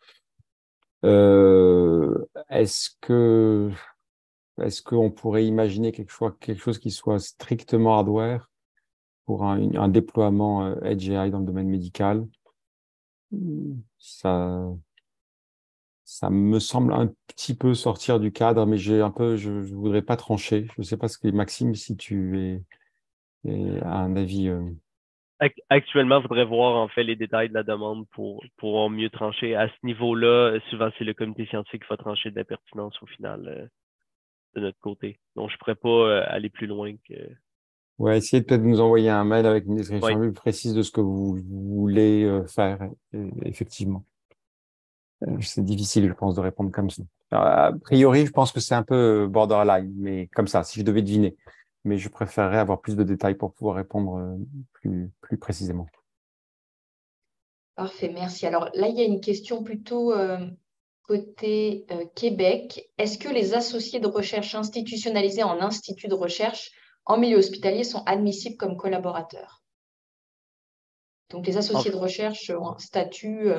Est-ce qu'on pourrait imaginer quelque chose qui soit strictement hardware pour un déploiement Edge AI dans le domaine médical? Ça me semble un petit peu sortir du cadre, mais je voudrais pas trancher. Je ne sais pas Maxime, si tu as un avis. Actuellement, il faudrait voir en fait les détails de la demande pour mieux trancher. À ce niveau-là, souvent, c'est le comité scientifique qui va trancher de la pertinence au final de notre côté. Donc, je ne pourrais pas aller plus loin que. Ouais, essayez peut-être de nous envoyer un mail avec une description Oui. plus précise de ce que vous voulez faire, effectivement. C'est difficile, je pense, de répondre comme ça. Alors, a priori, je pense que c'est un peu borderline, mais comme ça, si je devais deviner. Mais je préférerais avoir plus de détails pour pouvoir répondre plus précisément. Parfait, merci. Alors là, il y a une question plutôt côté Québec, est-ce que les associés de recherche institutionnalisés en institut de recherche en milieu hospitalier sont admissibles comme collaborateurs? Donc, les associés de recherche ont un statut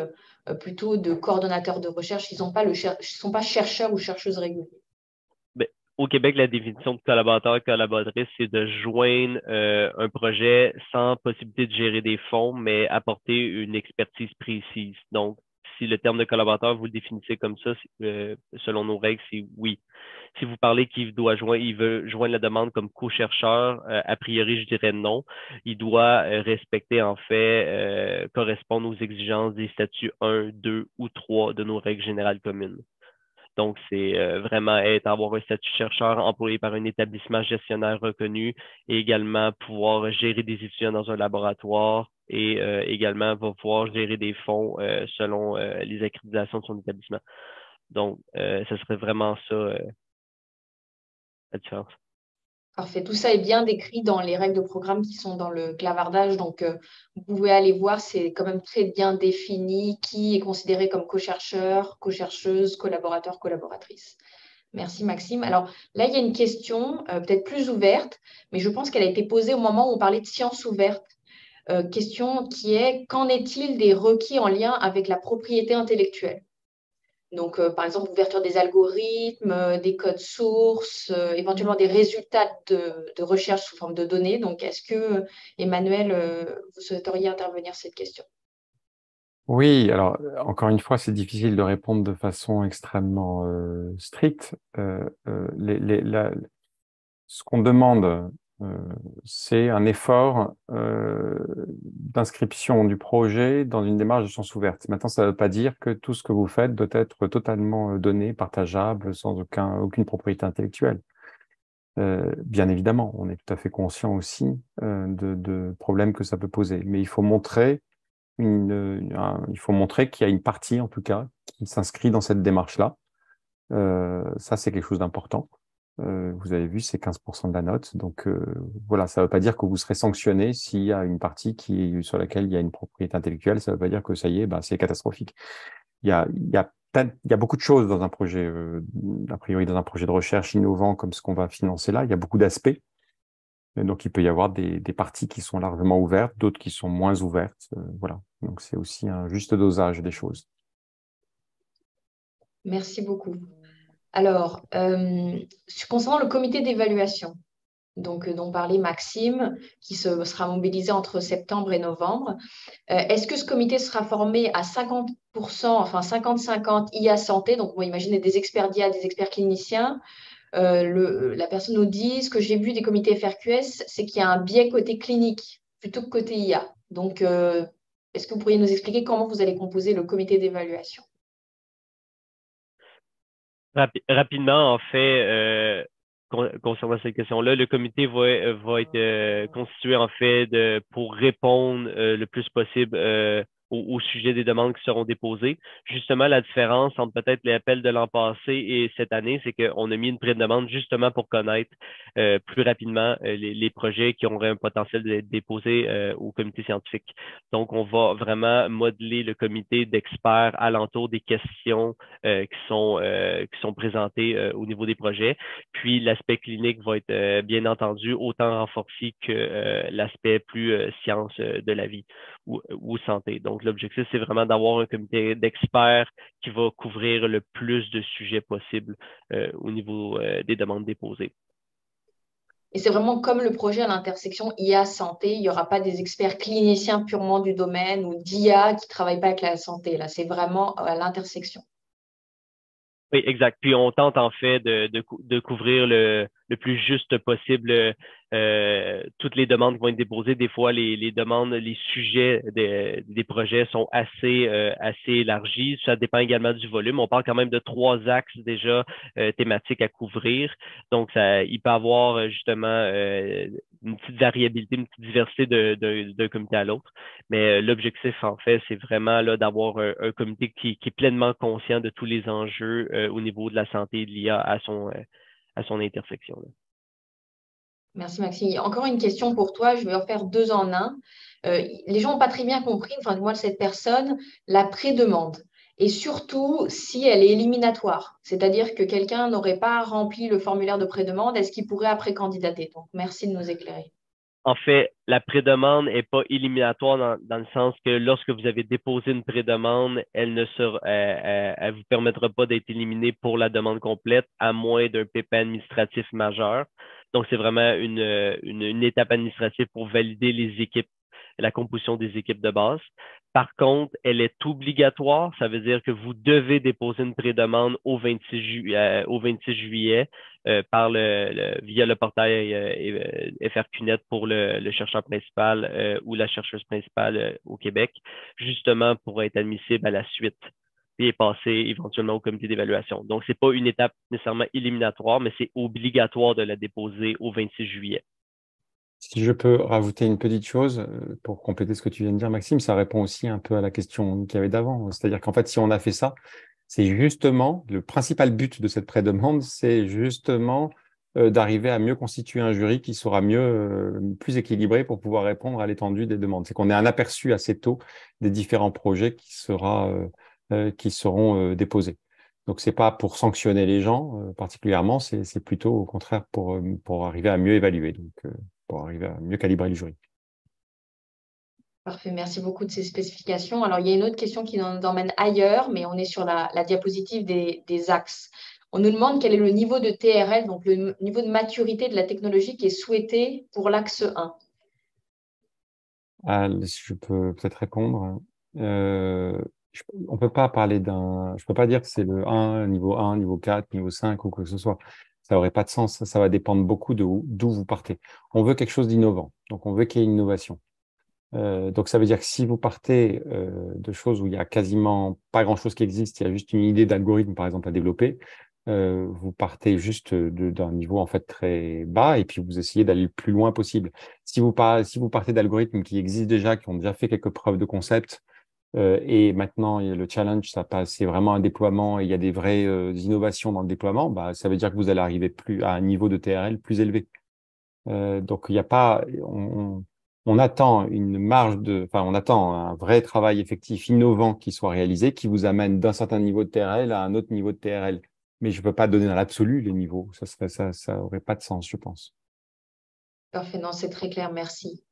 plutôt de coordonnateur de recherche. Ils ne sont pas chercheurs ou chercheuses réguliers. Ben, au Québec, la définition de collaborateur, collaboratrice, c'est de joindre un projet sans possibilité de gérer des fonds, mais apporter une expertise précise. Donc, si le terme de collaborateur, vous le définissez comme ça, selon nos règles, c'est oui. Si vous parlez qu'il doit joindre, il veut joindre la demande comme co-chercheur, a priori, je dirais non. Il doit respecter, en fait, correspondre aux exigences des statuts 1, 2 ou 3 de nos règles générales communes. Donc, c'est vraiment avoir un statut chercheur employé par un établissement gestionnaire reconnu et également pouvoir gérer des étudiants dans un laboratoire et également va pouvoir gérer des fonds selon les accréditations de son établissement. Donc, ce serait vraiment ça la différence. Parfait. Tout ça est bien décrit dans les règles de programme qui sont dans le clavardage. Donc, vous pouvez aller voir, c'est quand même très bien défini qui est considéré comme co-chercheur, co-chercheuse, collaborateur, collaboratrice. Merci Maxime. Alors là, il y a une question peut-être plus ouverte, mais je pense qu'elle a été posée au moment où on parlait de sciences ouvertes. Question qui est, qu'en est-il des requis en lien avec la propriété intellectuelle? Donc, par exemple, ouverture des algorithmes, des codes sources, éventuellement des résultats de recherche sous forme de données. Donc, est-ce que, Emmanuel, vous souhaiteriez intervenir sur cette question? Oui, alors encore une fois, c'est difficile de répondre de façon extrêmement stricte. Ce qu'on demande, c'est un effort d'inscription du projet dans une démarche de sciences ouvertes. Maintenant, ça ne veut pas dire que tout ce que vous faites doit être totalement donné, partageable, sans aucune propriété intellectuelle. Bien évidemment, on est tout à fait conscient aussi de problèmes que ça peut poser, mais il faut montrer qu'il y a une partie, en tout cas, qui s'inscrit dans cette démarche-là. Ça, c'est quelque chose d'important. Vous avez vu, c'est 15% de la note. Donc, voilà, ça ne veut pas dire que vous serez sanctionné s'il y a une partie sur laquelle il y a une propriété intellectuelle. Ça ne veut pas dire que ça y est, c'est catastrophique. Il y a beaucoup de choses dans un projet, a priori dans un projet de recherche innovant comme ce qu'on va financer là. Il y a beaucoup d'aspects. Donc, il peut y avoir des parties qui sont largement ouvertes, d'autres qui sont moins ouvertes. Voilà. Donc, c'est aussi un juste dosage des choses. Merci beaucoup. Alors, concernant le comité d'évaluation, donc, dont parlait Maxime, qui sera mobilisé entre septembre et novembre, est-ce que ce comité sera formé à 50%, enfin 50-50 IA santé, donc on va imaginer des experts d'IA, des experts cliniciens. La personne nous dit, ce que j'ai vu des comités FRQS, c'est qu'il y a un biais côté clinique plutôt que côté IA. Donc, est-ce que vous pourriez nous expliquer comment vous allez composer le comité d'évaluation? Rapidement, en fait, concernant cette question-là, le comité va être constitué en fait pour répondre le plus possible au sujet des demandes qui seront déposées. Justement, la différence entre peut-être les appels de l'an passé et cette année, c'est qu'on a mis une pré-demande justement pour connaître plus rapidement les projets qui auraient un potentiel d'être déposés au comité scientifique. Donc, on va vraiment modeler le comité d'experts alentour des questions qui sont présentées au niveau des projets. Puis, l'aspect clinique va être bien entendu autant renforcé que l'aspect plus science de la vie ou santé. Donc, l'objectif, c'est vraiment d'avoir un comité d'experts qui va couvrir le plus de sujets possibles au niveau des demandes déposées. Et c'est vraiment comme le projet à l'intersection IA-santé. Il n'y aura pas des experts cliniciens purement du domaine ou d'IA qui ne travaillent pas avec la santé. Là, c'est vraiment à l'intersection. Oui, exact. Puis on tente en fait de couvrir le plus juste possible toutes les demandes qui vont être déposées. Des fois, les demandes, les sujets des projets sont assez élargis. Ça dépend également du volume. On parle quand même de 3 axes déjà thématiques à couvrir. Donc, il peut y avoir justement une petite variabilité, une petite diversité d'un comité à l'autre. Mais l'objectif, en fait, c'est vraiment là d'avoir un comité qui est pleinement conscient de tous les enjeux au niveau de la santé et de l'IA à son intersection. Là. Merci Maxime. Encore une question pour toi, je vais en faire 2 en 1. Les gens n'ont pas très bien compris, enfin moi, cette personne, la pré-demande. et surtout si elle est éliminatoire, c'est-à-dire que quelqu'un n'aurait pas rempli le formulaire de prédemande, est-ce qu'il pourrait après candidater? Donc, merci de nous éclairer. En fait, la prédemande n'est pas éliminatoire dans le sens que lorsque vous avez déposé une prédemande, elle vous permettra pas d'être éliminé pour la demande complète, à moins d'un pépin administratif majeur. Donc, c'est vraiment une étape administrative pour valider les équipes, la composition des équipes de base. Par contre, elle est obligatoire. Ça veut dire que vous devez déposer une prédemande au 26 juillet via le portail FRQNet pour le chercheur principal ou la chercheuse principale au Québec, justement pour être admissible à la suite et passer éventuellement au comité d'évaluation. Donc, c'est pas une étape nécessairement éliminatoire, mais c'est obligatoire de la déposer au 26 juillet. Si je peux rajouter une petite chose pour compléter ce que tu viens de dire, Maxime, ça répond aussi un peu à la question qu'il y avait d'avant. C'est-à-dire qu'en fait, si on a fait ça, c'est justement le principal but de cette pré-demande, c'est justement d'arriver à mieux constituer un jury qui sera plus équilibré pour pouvoir répondre à l'étendue des demandes. C'est qu'on ait un aperçu assez tôt des différents projets qui seront déposés. Donc, c'est pas pour sanctionner les gens particulièrement, c'est plutôt au contraire pour arriver à mieux évaluer. Donc, pour arriver à mieux calibrer le jury. Parfait, merci beaucoup de ces spécifications. Alors, il y a une autre question qui nous emmène ailleurs, mais on est sur la diapositive des axes. On nous demande quel est le niveau de TRL, donc le niveau de maturité de la technologie qui est souhaité pour l'axe 1. Si je peux peut-être répondre. On peut pas parler je peux pas dire que c'est le niveau 1, niveau 4, niveau 5 ou quoi que ce soit. Ça aurait pas de sens. Ça va dépendre beaucoup d'où vous partez. On veut quelque chose d'innovant. Donc, on veut qu'il y ait une innovation. Donc, ça veut dire que si vous partez de choses où il y a quasiment pas grand-chose qui existe, il y a juste une idée d'algorithme, par exemple, à développer, vous partez juste d'un niveau en fait très bas et puis vous essayez d'aller le plus loin possible. Si vous partez d'algorithmes qui existent déjà, qui ont déjà fait quelques preuves de concept, et maintenant le challenge, c'est vraiment un déploiement et il y a des vraies innovations dans le déploiement, bah, ça veut dire que vous allez arriver plus à un niveau de TRL plus élevé. Donc, il n'y a pas, on attend on attend un vrai travail effectif innovant qui soit réalisé, qui vous amène d'un certain niveau de TRL à un autre niveau de TRL. Mais je ne peux pas donner dans l'absolu les niveaux. Ça aurait pas de sens, je pense. Parfait, non, c'est très clair, merci.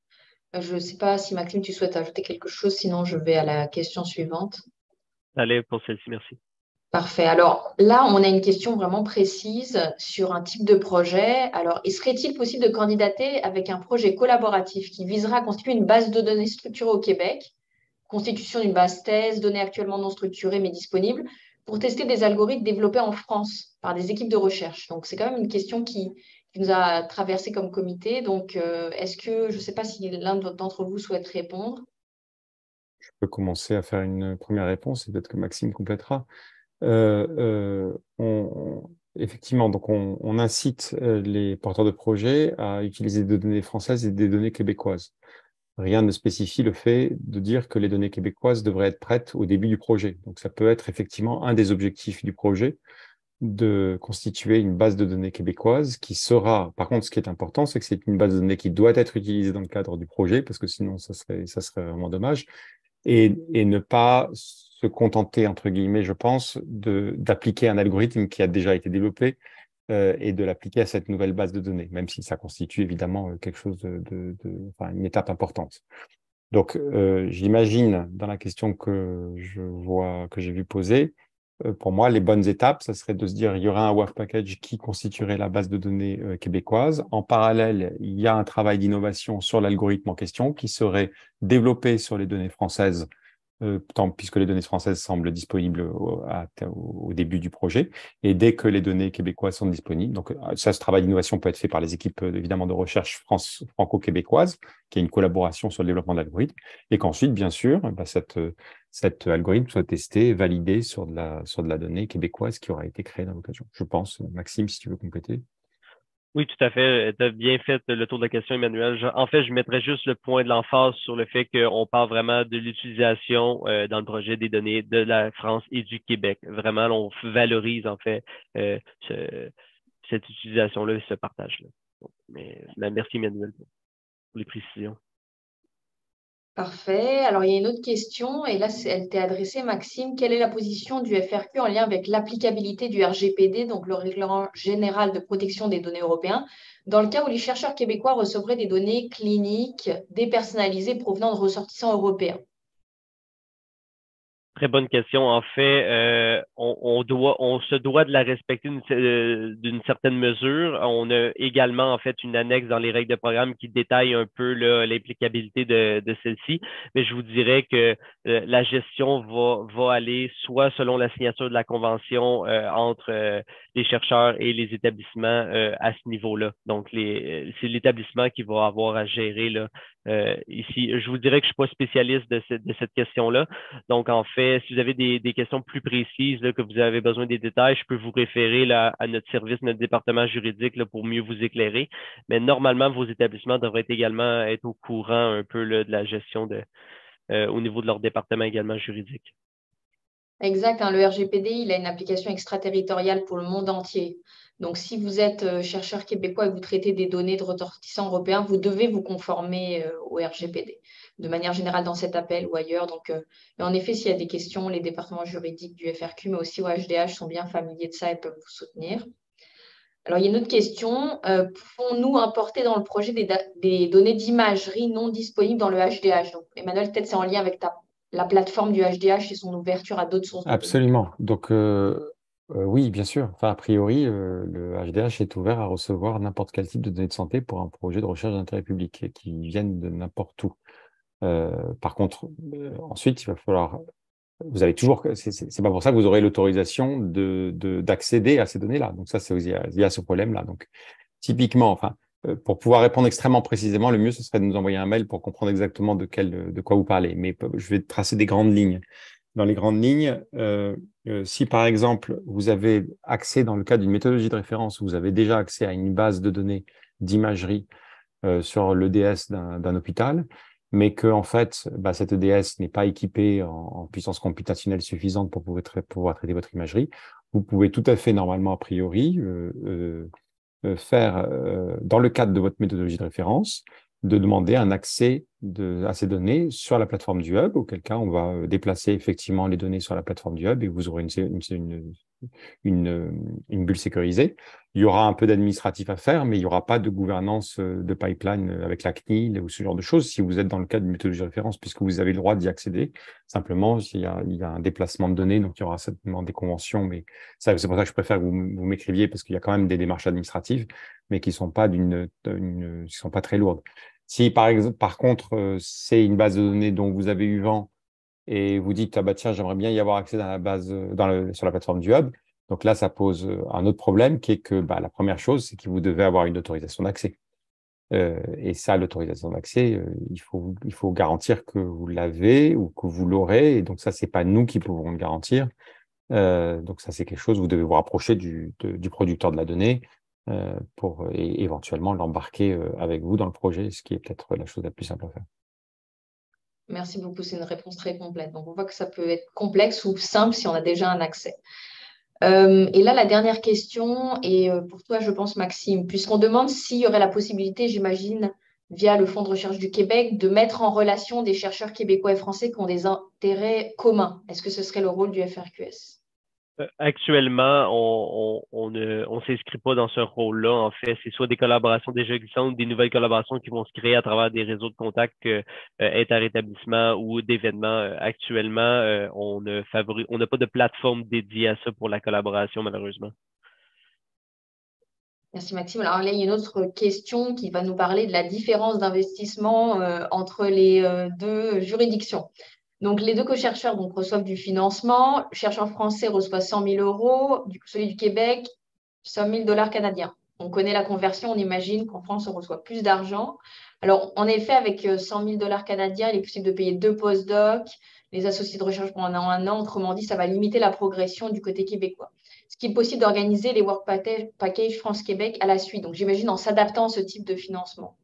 Je ne sais pas si Maxime, tu souhaites ajouter quelque chose, sinon je vais à la question suivante. Allez, pour celle-ci, merci. Parfait. Alors là, on a une question vraiment précise sur un type de projet. Alors, serait-il possible de candidater avec un projet collaboratif qui visera à constituer une base de données structurée au Québec, constitution d'une base thèse, données actuellement non structurées mais disponibles, pour tester des algorithmes développés en France par des équipes de recherche? Donc, c'est quand même une question qui nous a traversé comme comité. Donc, est-ce que, je ne sais pas si l'un d'entre vous souhaite répondre. Je peux commencer à faire une première réponse et peut-être que Maxime complétera. Effectivement, donc on incite les porteurs de projets à utiliser des données françaises et des données québécoises. Rien ne spécifie le fait de dire que les données québécoises devraient être prêtes au début du projet. Donc, ça peut être effectivement un des objectifs du projet de constituer une base de données québécoise qui sera, par contre, ce qui est important, c'est que c'est une base de données qui doit être utilisée dans le cadre du projet, parce que sinon, ça serait vraiment dommage, et ne pas se contenter, entre guillemets, je pense, d'appliquer un algorithme qui a déjà été développé et de l'appliquer à cette nouvelle base de données, même si ça constitue évidemment quelque chose enfin, une étape importante. Donc, j'imagine dans la question que j'ai vu poser, pour moi, les bonnes étapes, ça serait de se dire, il y aura un WAF package qui constituerait la base de données québécoise. En parallèle, il y a un travail d'innovation sur l'algorithme en question qui serait développé sur les données françaises puisque les données françaises semblent disponibles au début du projet, et dès que les données québécoises sont disponibles. Donc, ça, ce travail d'innovation peut être fait par les équipes, évidemment, de recherche franco-québécoises, qui est une collaboration sur le développement d'algorithmes, et qu'ensuite, bien sûr, bah, cet algorithme soit testé, validé sur de la donnée québécoise qui aura été créée dans l'occasion. Je pense, Maxime, si tu veux compléter. Oui, tout à fait. Tu as bien fait le tour de la question, Emmanuel. En fait, je mettrais juste le point de l'emphase sur le fait qu'on parle vraiment de l'utilisation dans le projet des données de la France et du Québec. Vraiment, là, on valorise en fait euh, ce- cette utilisation-là et ce partage-là. Merci, Emmanuel, pour les précisions. Parfait. Alors, il y a une autre question, et là, elle t'est adressée, Maxime. Quelle est la position du FRQ en lien avec l'applicabilité du RGPD, donc le Règlement général de protection des données européen, dans le cas où les chercheurs québécois recevraient des données cliniques dépersonnalisées provenant de ressortissants européens? Très bonne question. En fait, on se doit de la respecter d'une certaine mesure. On a également en fait une annexe dans les règles de programme qui détaille un peu l'applicabilité de celle-ci. Mais je vous dirais que la gestion va aller soit selon la signature de la convention entre les chercheurs et les établissements à ce niveau-là. Donc, c'est l'établissement qui va avoir à gérer là, ici. Je vous dirais que je suis pas spécialiste de cette question-là. Donc, en fait, si vous avez des questions plus précises, là, que vous avez besoin des détails, je peux vous référer là, à notre service, notre département juridique là, pour mieux vous éclairer. Mais normalement, vos établissements devraient également être au courant un peu là, de la gestion au niveau de leur département également juridique. Exact, hein, le RGPD, il a une application extraterritoriale pour le monde entier. Donc, si vous êtes chercheur québécois et que vous traitez des données de ressortissants européens, vous devez vous conformer au RGPD, de manière générale dans cet appel ou ailleurs. Donc, et en effet, s'il y a des questions, les départements juridiques du FRQ, mais aussi au HDH, sont bien familiers de ça et peuvent vous soutenir. Alors, il y a une autre question. Pouvons-nous importer dans le projet des données d'imagerie non disponibles dans le HDH? Donc, Emmanuel, peut-être c'est en lien avec la plateforme du HDH et son ouverture à d'autres sources de données. Absolument. Donc, oui, bien sûr. Enfin, a priori, le HDH est ouvert à recevoir n'importe quel type de données de santé pour un projet de recherche d'intérêt public et qui viennent de n'importe où. Par contre, ensuite, il va falloir. Vous avez toujours. C'est pas pour ça que vous aurez l'autorisation d'accéder à ces données-là. Donc, ça, il y a ce problème-là. Donc, typiquement, enfin, pour pouvoir répondre extrêmement précisément, le mieux, ce serait de nous envoyer un mail pour comprendre exactement de quoi vous parlez. Mais je vais tracer des grandes lignes. Dans les grandes lignes, si par exemple vous avez accès dans le cadre d'une méthodologie de référence, vous avez déjà accès à une base de données d'imagerie sur l'EDS d'un hôpital, mais que en fait cette EDS n'est pas équipée en puissance computationnelle suffisante pour pouvoir traiter votre imagerie, vous pouvez tout à fait normalement a priori faire, dans le cadre de votre méthodologie de référence, de demander un accès à ces données sur la plateforme du hub, auquel cas on va déplacer effectivement les données sur la plateforme du hub et vous aurez une bulle sécurisée. Il y aura un peu d'administratif à faire, mais il n'y aura pas de gouvernance de pipeline avec la CNIL ou ce genre de choses si vous êtes dans le cadre d'une méthodologie de référence, puisque vous avez le droit d'y accéder. Simplement, il y a un déplacement de données, donc il y aura certainement des conventions, mais c'est pour ça que je préfère que vous m'écriviez, parce qu'il y a quand même des démarches administratives, mais qui sont pas qui sont pas très lourdes. Si par contre, c'est une base de données dont vous avez eu vent et vous dites, ah bah tiens, j'aimerais bien y avoir accès dans la base, sur la plateforme du hub. Donc là, ça pose un autre problème qui est que la première chose, c'est que vous devez avoir une autorisation d'accès. Et ça, l'autorisation d'accès, il faut garantir que vous l'avez ou que vous l'aurez. Et donc ça, c'est pas nous qui pouvons le garantir. Donc ça, c'est quelque chose, vous devez vous rapprocher du producteur de la donnée pour et éventuellement l'embarquer avec vous dans le projet, ce qui est peut-être la chose la plus simple à faire. Merci beaucoup, c'est une réponse très complète. Donc, on voit que ça peut être complexe ou simple si on a déjà un accès. Et là, la dernière question est pour toi, je pense, Maxime, puisqu'on demande s'il y aurait la possibilité, j'imagine, via le Fonds de recherche du Québec, de mettre en relation des chercheurs québécois et français qui ont des intérêts communs. Est-ce que ce serait le rôle du FRQS? Actuellement, on s'inscrit pas dans ce rôle-là. En fait, c'est soit des collaborations déjà existantes ou des nouvelles collaborations qui vont se créer à travers des réseaux de contacts inter-établissements ou d'événements. Actuellement, on n'a pas de plateforme dédiée à ça pour la collaboration, malheureusement. Merci Maxime. Alors là, il y a une autre question qui va nous parler de la différence d'investissement entre les deux juridictions. Donc, les deux co-chercheurs reçoivent du financement. Le chercheur français reçoit 100 000 euros, celui du Québec, 100 000 dollars canadiens. On connaît la conversion, on imagine qu'en France, on reçoit plus d'argent. Alors, en effet, avec 100 000 dollars canadiens, il est possible de payer 2 postdocs, les associés de recherche pendant un an. Autrement dit, ça va limiter la progression du côté québécois. Ce qui est possible d'organiser les Work Package France-Québec à la suite. Donc, j'imagine en s'adaptant à ce type de financement.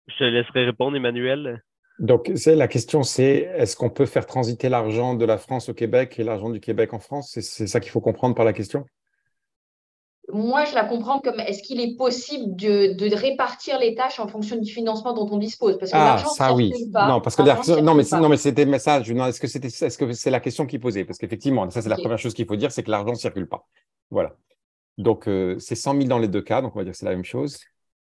Je te laisserai répondre, Emmanuel. Donc, la question, c'est est-ce qu'on peut faire transiter l'argent de la France au Québec et l'argent du Québec en France? C'est ça qu'il faut comprendre par la question? moi, je la comprends comme est-ce qu'il est possible de répartir les tâches en fonction du financement dont on dispose? Parce que Ah, l'argent ne ça oui. circule pas. Non, parce que L'argent ne non, mais circule pas. non, mais c'était mais ça. Je, non, est-ce que c'est la question qu'il posait? Parce qu'effectivement, ça c'est la OK. première chose qu'il faut dire, c'est que l'argent ne circule pas. Voilà. Donc c'est 100 000 dans les deux cas, donc on va dire que c'est la même chose.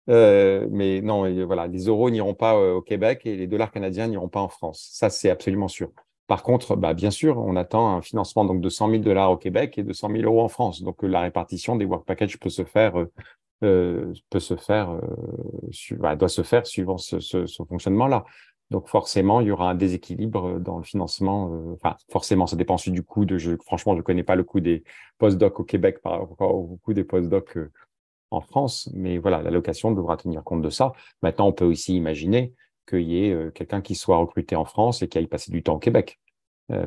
Mais non, voilà, les euros n'iront pas au Québec et les dollars canadiens n'iront pas en France. Ça, c'est absolument sûr. Par contre, bah, bien sûr, on attend un financement donc, de 100 000 dollars au Québec et de 100 000 euros en France. Donc la répartition des work packages doit se faire suivant ce fonctionnement-là. Donc forcément, il y aura un déséquilibre dans le financement. Enfin, forcément, ça dépend ensuite du coût franchement, je ne connais pas le coût des postdocs au Québec par rapport au coût des postdocs en France, mais voilà, l'allocation devra tenir compte de ça. Maintenant, on peut aussi imaginer qu'il y ait quelqu'un qui soit recruté en France et qui aille passer du temps au Québec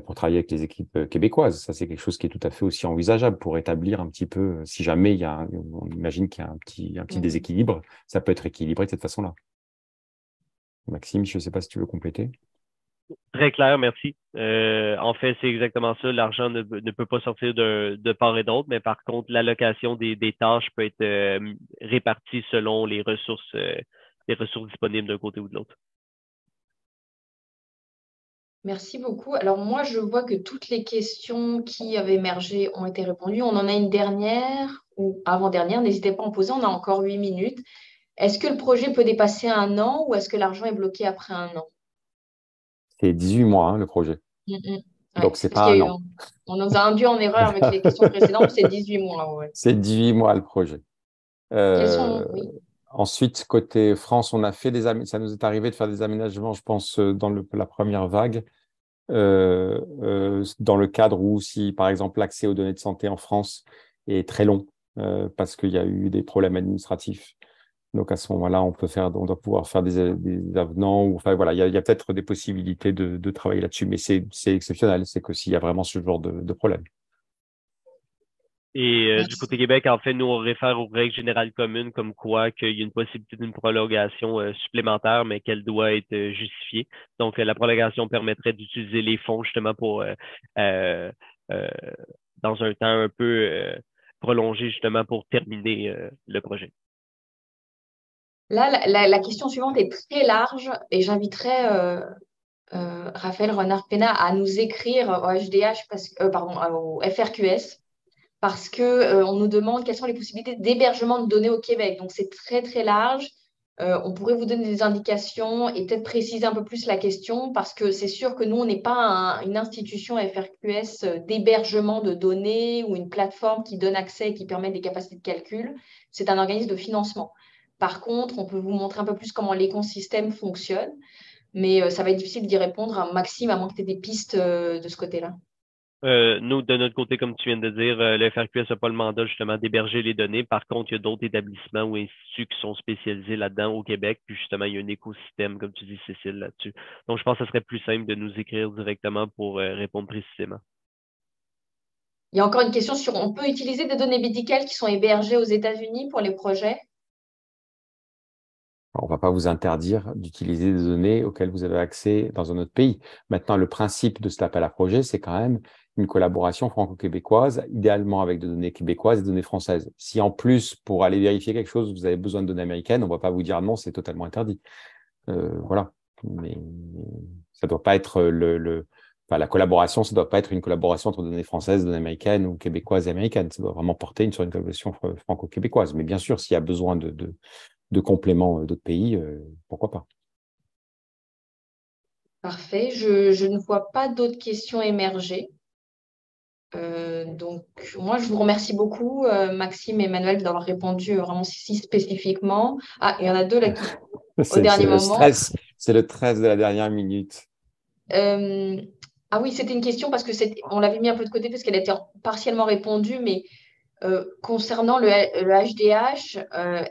pour travailler avec les équipes québécoises. Ça, c'est quelque chose qui est tout à fait aussi envisageable pour établir un petit peu, si jamais on imagine qu'il y a un petit Mhm. déséquilibre, ça peut être équilibré de cette façon-là. Maxime, je ne sais pas si tu veux compléter. Très clair, merci. En fait, c'est exactement ça. L'argent ne peut pas sortir de part et d'autre, mais par contre, l'allocation des tâches peut être répartie selon les ressources disponibles d'un côté ou de l'autre. Merci beaucoup. Alors moi, je vois que toutes les questions qui avaient émergé ont été répondues. On en a une dernière ou avant-dernière. N'hésitez pas à en poser. On a encore 8 minutes. Est-ce que le projet peut dépasser un an ou est-ce que l'argent est bloqué après un an? C'est 18 mois, hein, le projet. Mhm. Ouais, Donc, c'est c'est parce pas un qu'on an. on nous a induit en erreur avec les questions précédentes. C'est 18 mois. Ouais. C'est 18 mois, le projet. Quels Euh, sont... Oui. Ensuite, côté France, on a fait ça nous est arrivé de faire des aménagements, je pense, dans la première vague, dans le cadre où si, par exemple, l'accès aux données de santé en France est très long, parce qu'il y a eu des problèmes administratifs. Donc, à ce moment-là, on doit pouvoir faire des avenants, ou, enfin, voilà, il y a peut-être des possibilités de travailler là-dessus, mais c'est exceptionnel, c'est que s'il y a vraiment ce genre de problème. Et du Merci. côté Québec, en fait, nous, on réfère aux règles générales communes, comme quoi qu'il y a une possibilité d'une prolongation supplémentaire, mais qu'elle doit être justifiée. Donc, la prolongation permettrait d'utiliser les fonds justement pour, euh, euh, dans un temps un peu prolongé, justement, pour terminer le projet. Là, la question suivante est très large et j'inviterai Raphaël Renard-Pénat à nous écrire au HDH, pardon, au FRQS, parce que on nous demande quelles sont les possibilités d'hébergement de données au Québec. Donc, c'est très, très large. On pourrait vous donner des indications et peut-être préciser un peu plus la question, parce que c'est sûr que nous, on n'est pas une institution FRQS d'hébergement de données ou une plateforme qui donne accès et qui permet des capacités de calcul. C'est un organisme de financement. Par contre, on peut vous montrer un peu plus comment l'écosystème fonctionne, mais ça va être difficile d'y répondre à Maxime, à moins que tu aies des pistes de ce côté-là. Nous, de notre côté, comme tu viens de dire, le FRQS n'a pas le mandat justement d'héberger les données. Par contre, il y a d'autres établissements ou instituts qui sont spécialisés là-dedans au Québec. Puis justement, il y a un écosystème, comme tu dis, Cécile, là-dessus. Donc, je pense que ce serait plus simple de nous écrire directement pour répondre précisément. Il y a encore une question sur, on peut utiliser des données médicales qui sont hébergées aux États-Unis pour les projets? On ne va pas vous interdire d'utiliser des données auxquelles vous avez accès dans un autre pays. Maintenant, le principe de cet appel à projet, c'est quand même une collaboration franco-québécoise, idéalement avec des données québécoises et des données françaises. Si en plus, pour aller vérifier quelque chose, vous avez besoin de données américaines, on ne va pas vous dire non, c'est totalement interdit. Voilà. Mais ça doit pas être enfin, la collaboration, ça ne doit pas être une collaboration entre données françaises, données américaines ou québécoises et américaines. Ça doit vraiment porter sur une collaboration franco-québécoise. Mais bien sûr, s'il y a besoin de compléments d'autres pays, pourquoi pas. Parfait. Je ne vois pas d'autres questions émerger. Donc, moi, je vous remercie beaucoup, Maxime et Emmanuel, d'avoir répondu vraiment si spécifiquement. Ah, il y en a deux là au C'est dernier le moment. stress, c'est le stress de la dernière minute. Euh, ah oui, c'était une question parce que on l'avait mis un peu de côté parce qu'elle était partiellement répondue, mais concernant le HDH,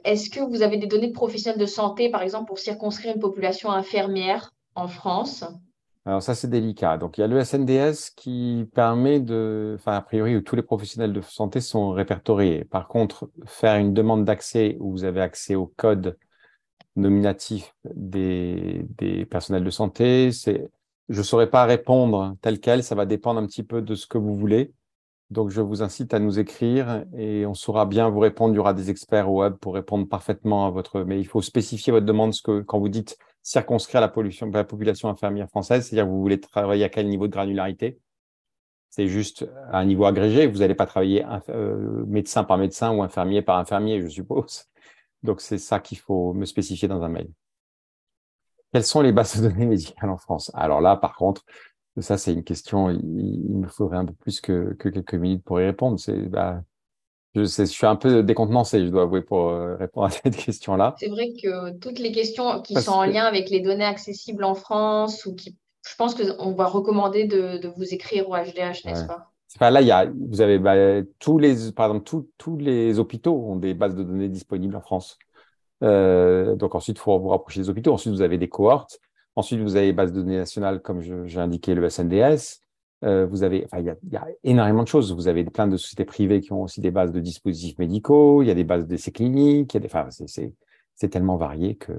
est-ce que vous avez des données de professionnels de santé, par exemple, pour circonscrire une population infirmière en France? Alors ça, c'est délicat. Donc, il y a le SNDS qui permet enfin, a priori, où tous les professionnels de santé sont répertoriés. Par contre, faire une demande d'accès où vous avez accès au code nominatif des personnels de santé, je ne saurais pas répondre tel quel. Ça va dépendre un petit peu de ce que vous voulez. Donc, je vous incite à nous écrire et on saura bien vous répondre. Il y aura des experts au web pour répondre parfaitement à votre… Mais il faut spécifier votre demande, quand vous dites circonscrire la population infirmière française, c'est-à-dire que vous voulez travailler à quel niveau de granularité? C'est juste à un niveau agrégé. Vous n'allez pas travailler médecin par médecin ou infirmier par infirmier, je suppose. Donc, c'est ça qu'il faut me spécifier dans un mail. Quelles sont les bases de données médicales en France? Alors là, par contre, ça, c'est une question, il me faudrait un peu plus que quelques minutes pour y répondre. Je suis un peu décontenancé, je dois avouer, pour répondre à cette question-là. C'est vrai que toutes les questions qui sont Parce en que, lien avec les données accessibles en France je pense qu'on va recommander de vous écrire au HDH, n'est-ce ouais. pas? Là, vous avez par exemple, tous les hôpitaux ont des bases de données disponibles en France. Donc ensuite, il faut vous rapprocher des hôpitaux. Ensuite, vous avez des cohortes. Ensuite, vous avez les bases de données nationales, comme j'ai indiqué, le SNDS. Il y a énormément de choses. Vous avez plein de sociétés privées qui ont aussi des bases de dispositifs médicaux. Il y a des bases d'essais cliniques. C'est tellement varié que…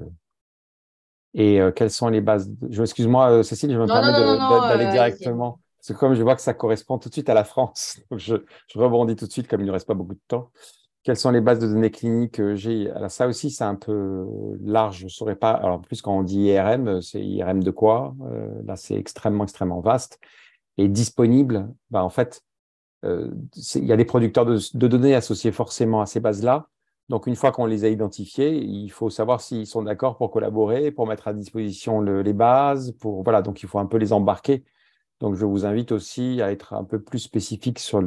Et quelles sont les bases excuse-moi, Cécile, je me Non, non, permets non, non, non, d'aller allez-y. directement. Parce que comme je vois que ça correspond tout de suite à la France, donc je rebondis tout de suite comme il ne reste pas beaucoup de temps. Quelles sont les bases de données cliniques que j'ai? Alors ça aussi, c'est un peu large. Je ne saurais pas. Alors en plus, quand on dit IRM, c'est IRM de quoi? Là, c'est extrêmement, extrêmement vaste. Et disponible, en fait, il y a des producteurs de données associés forcément à ces bases-là. Donc, une fois qu'on les a identifiés, il faut savoir s'ils sont d'accord pour collaborer, pour mettre à disposition les bases. Voilà, donc, il faut un peu les embarquer. Donc, je vous invite aussi à être un peu plus spécifique sur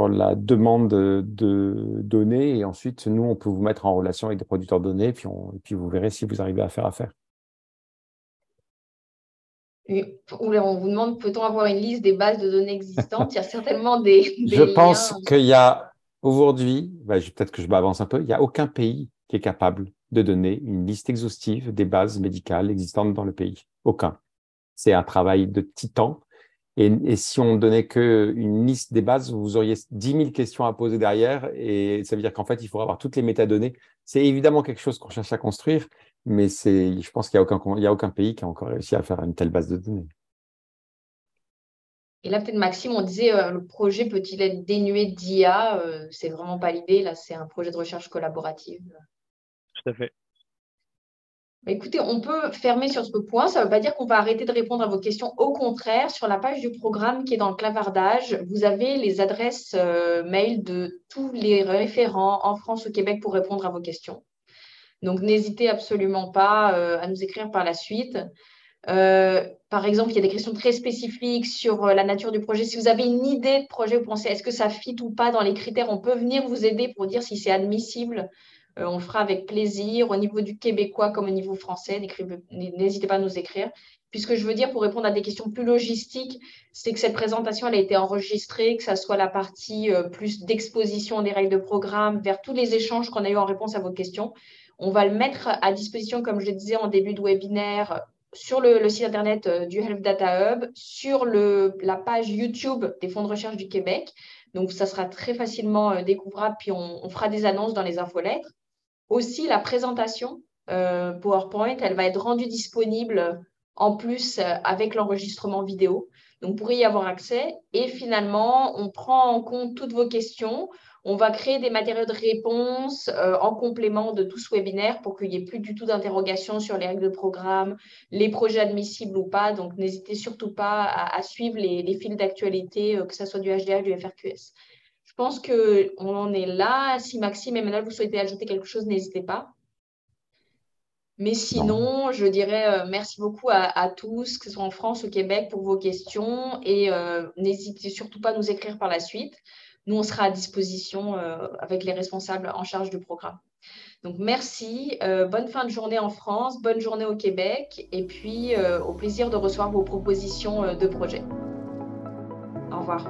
la demande de données. Et ensuite, nous, on peut vous mettre en relation avec des producteurs de données, et puis vous verrez si vous arrivez à faire affaire. On vous demande, peut-on avoir une liste des bases de données existantes? Il y a certainement des Je liens. pense qu'il y a aujourd'hui, peut-être que je m'avance un peu, il n'y a aucun pays qui est capable de donner une liste exhaustive des bases médicales existantes dans le pays. Aucun. C'est un travail de titan. Et si on ne donnait qu'une liste des bases, vous auriez 10 000 questions à poser derrière. Et ça veut dire qu'en fait, il faudra avoir toutes les métadonnées. C'est évidemment quelque chose qu'on cherche à construire, mais je pense qu'il n'y a aucun pays qui a encore réussi à faire une telle base de données. Et là, peut-être Maxime, on disait, le projet peut-il être dénué d'IA? C'est vraiment pas l'idée. Là, c'est un projet de recherche collaborative. Tout à fait. Écoutez, on peut fermer sur ce point. Ça ne veut pas dire qu'on va arrêter de répondre à vos questions. Au contraire, sur la page du programme qui est dans le clavardage, vous avez les adresses mail de tous les référents en France ou au Québec pour répondre à vos questions. Donc, n'hésitez absolument pas à nous écrire par la suite. Par exemple, il y a des questions très spécifiques sur la nature du projet. Si vous avez une idée de projet, vous pensez est-ce que ça fit ou pas dans les critères, on peut venir vous aider pour dire si c'est admissible. On le fera avec plaisir au niveau du québécois comme au niveau français. N'hésitez pas à nous écrire. Puis ce que je veux dire pour répondre à des questions plus logistiques, c'est que cette présentation elle a été enregistrée, que ça soit la partie plus d'exposition des règles de programme vers tous les échanges qu'on a eu en réponse à vos questions. On va le mettre à disposition, comme je le disais en début de webinaire, sur le site internet du Health Data Hub, sur la page YouTube des fonds de recherche du Québec. Donc, ça sera très facilement découvrable, puis on fera des annonces dans les infolettres. Aussi, la présentation PowerPoint, elle va être rendue disponible en plus avec l'enregistrement vidéo. Donc, vous pourrez y avoir accès. Et finalement, on prend en compte toutes vos questions. On va créer des matériaux de réponse en complément de tout ce webinaire pour qu'il n'y ait plus du tout d'interrogation sur les règles de programme, les projets admissibles ou pas. Donc, n'hésitez surtout pas à suivre les fils d'actualité, que ce soit du HDH, du FRQS. Je pense qu'on en est là. Si Maxime et Emmanuel, vous souhaitez ajouter quelque chose, n'hésitez pas. Mais Non. sinon, je dirais merci beaucoup à tous, que ce soit en France ou au Québec, pour vos questions. Et n'hésitez surtout pas à nous écrire par la suite. Nous, on sera à disposition avec les responsables en charge du programme. Donc, merci. Bonne fin de journée en France, bonne journée au Québec. Et puis, au plaisir de recevoir vos propositions de projet. Au revoir.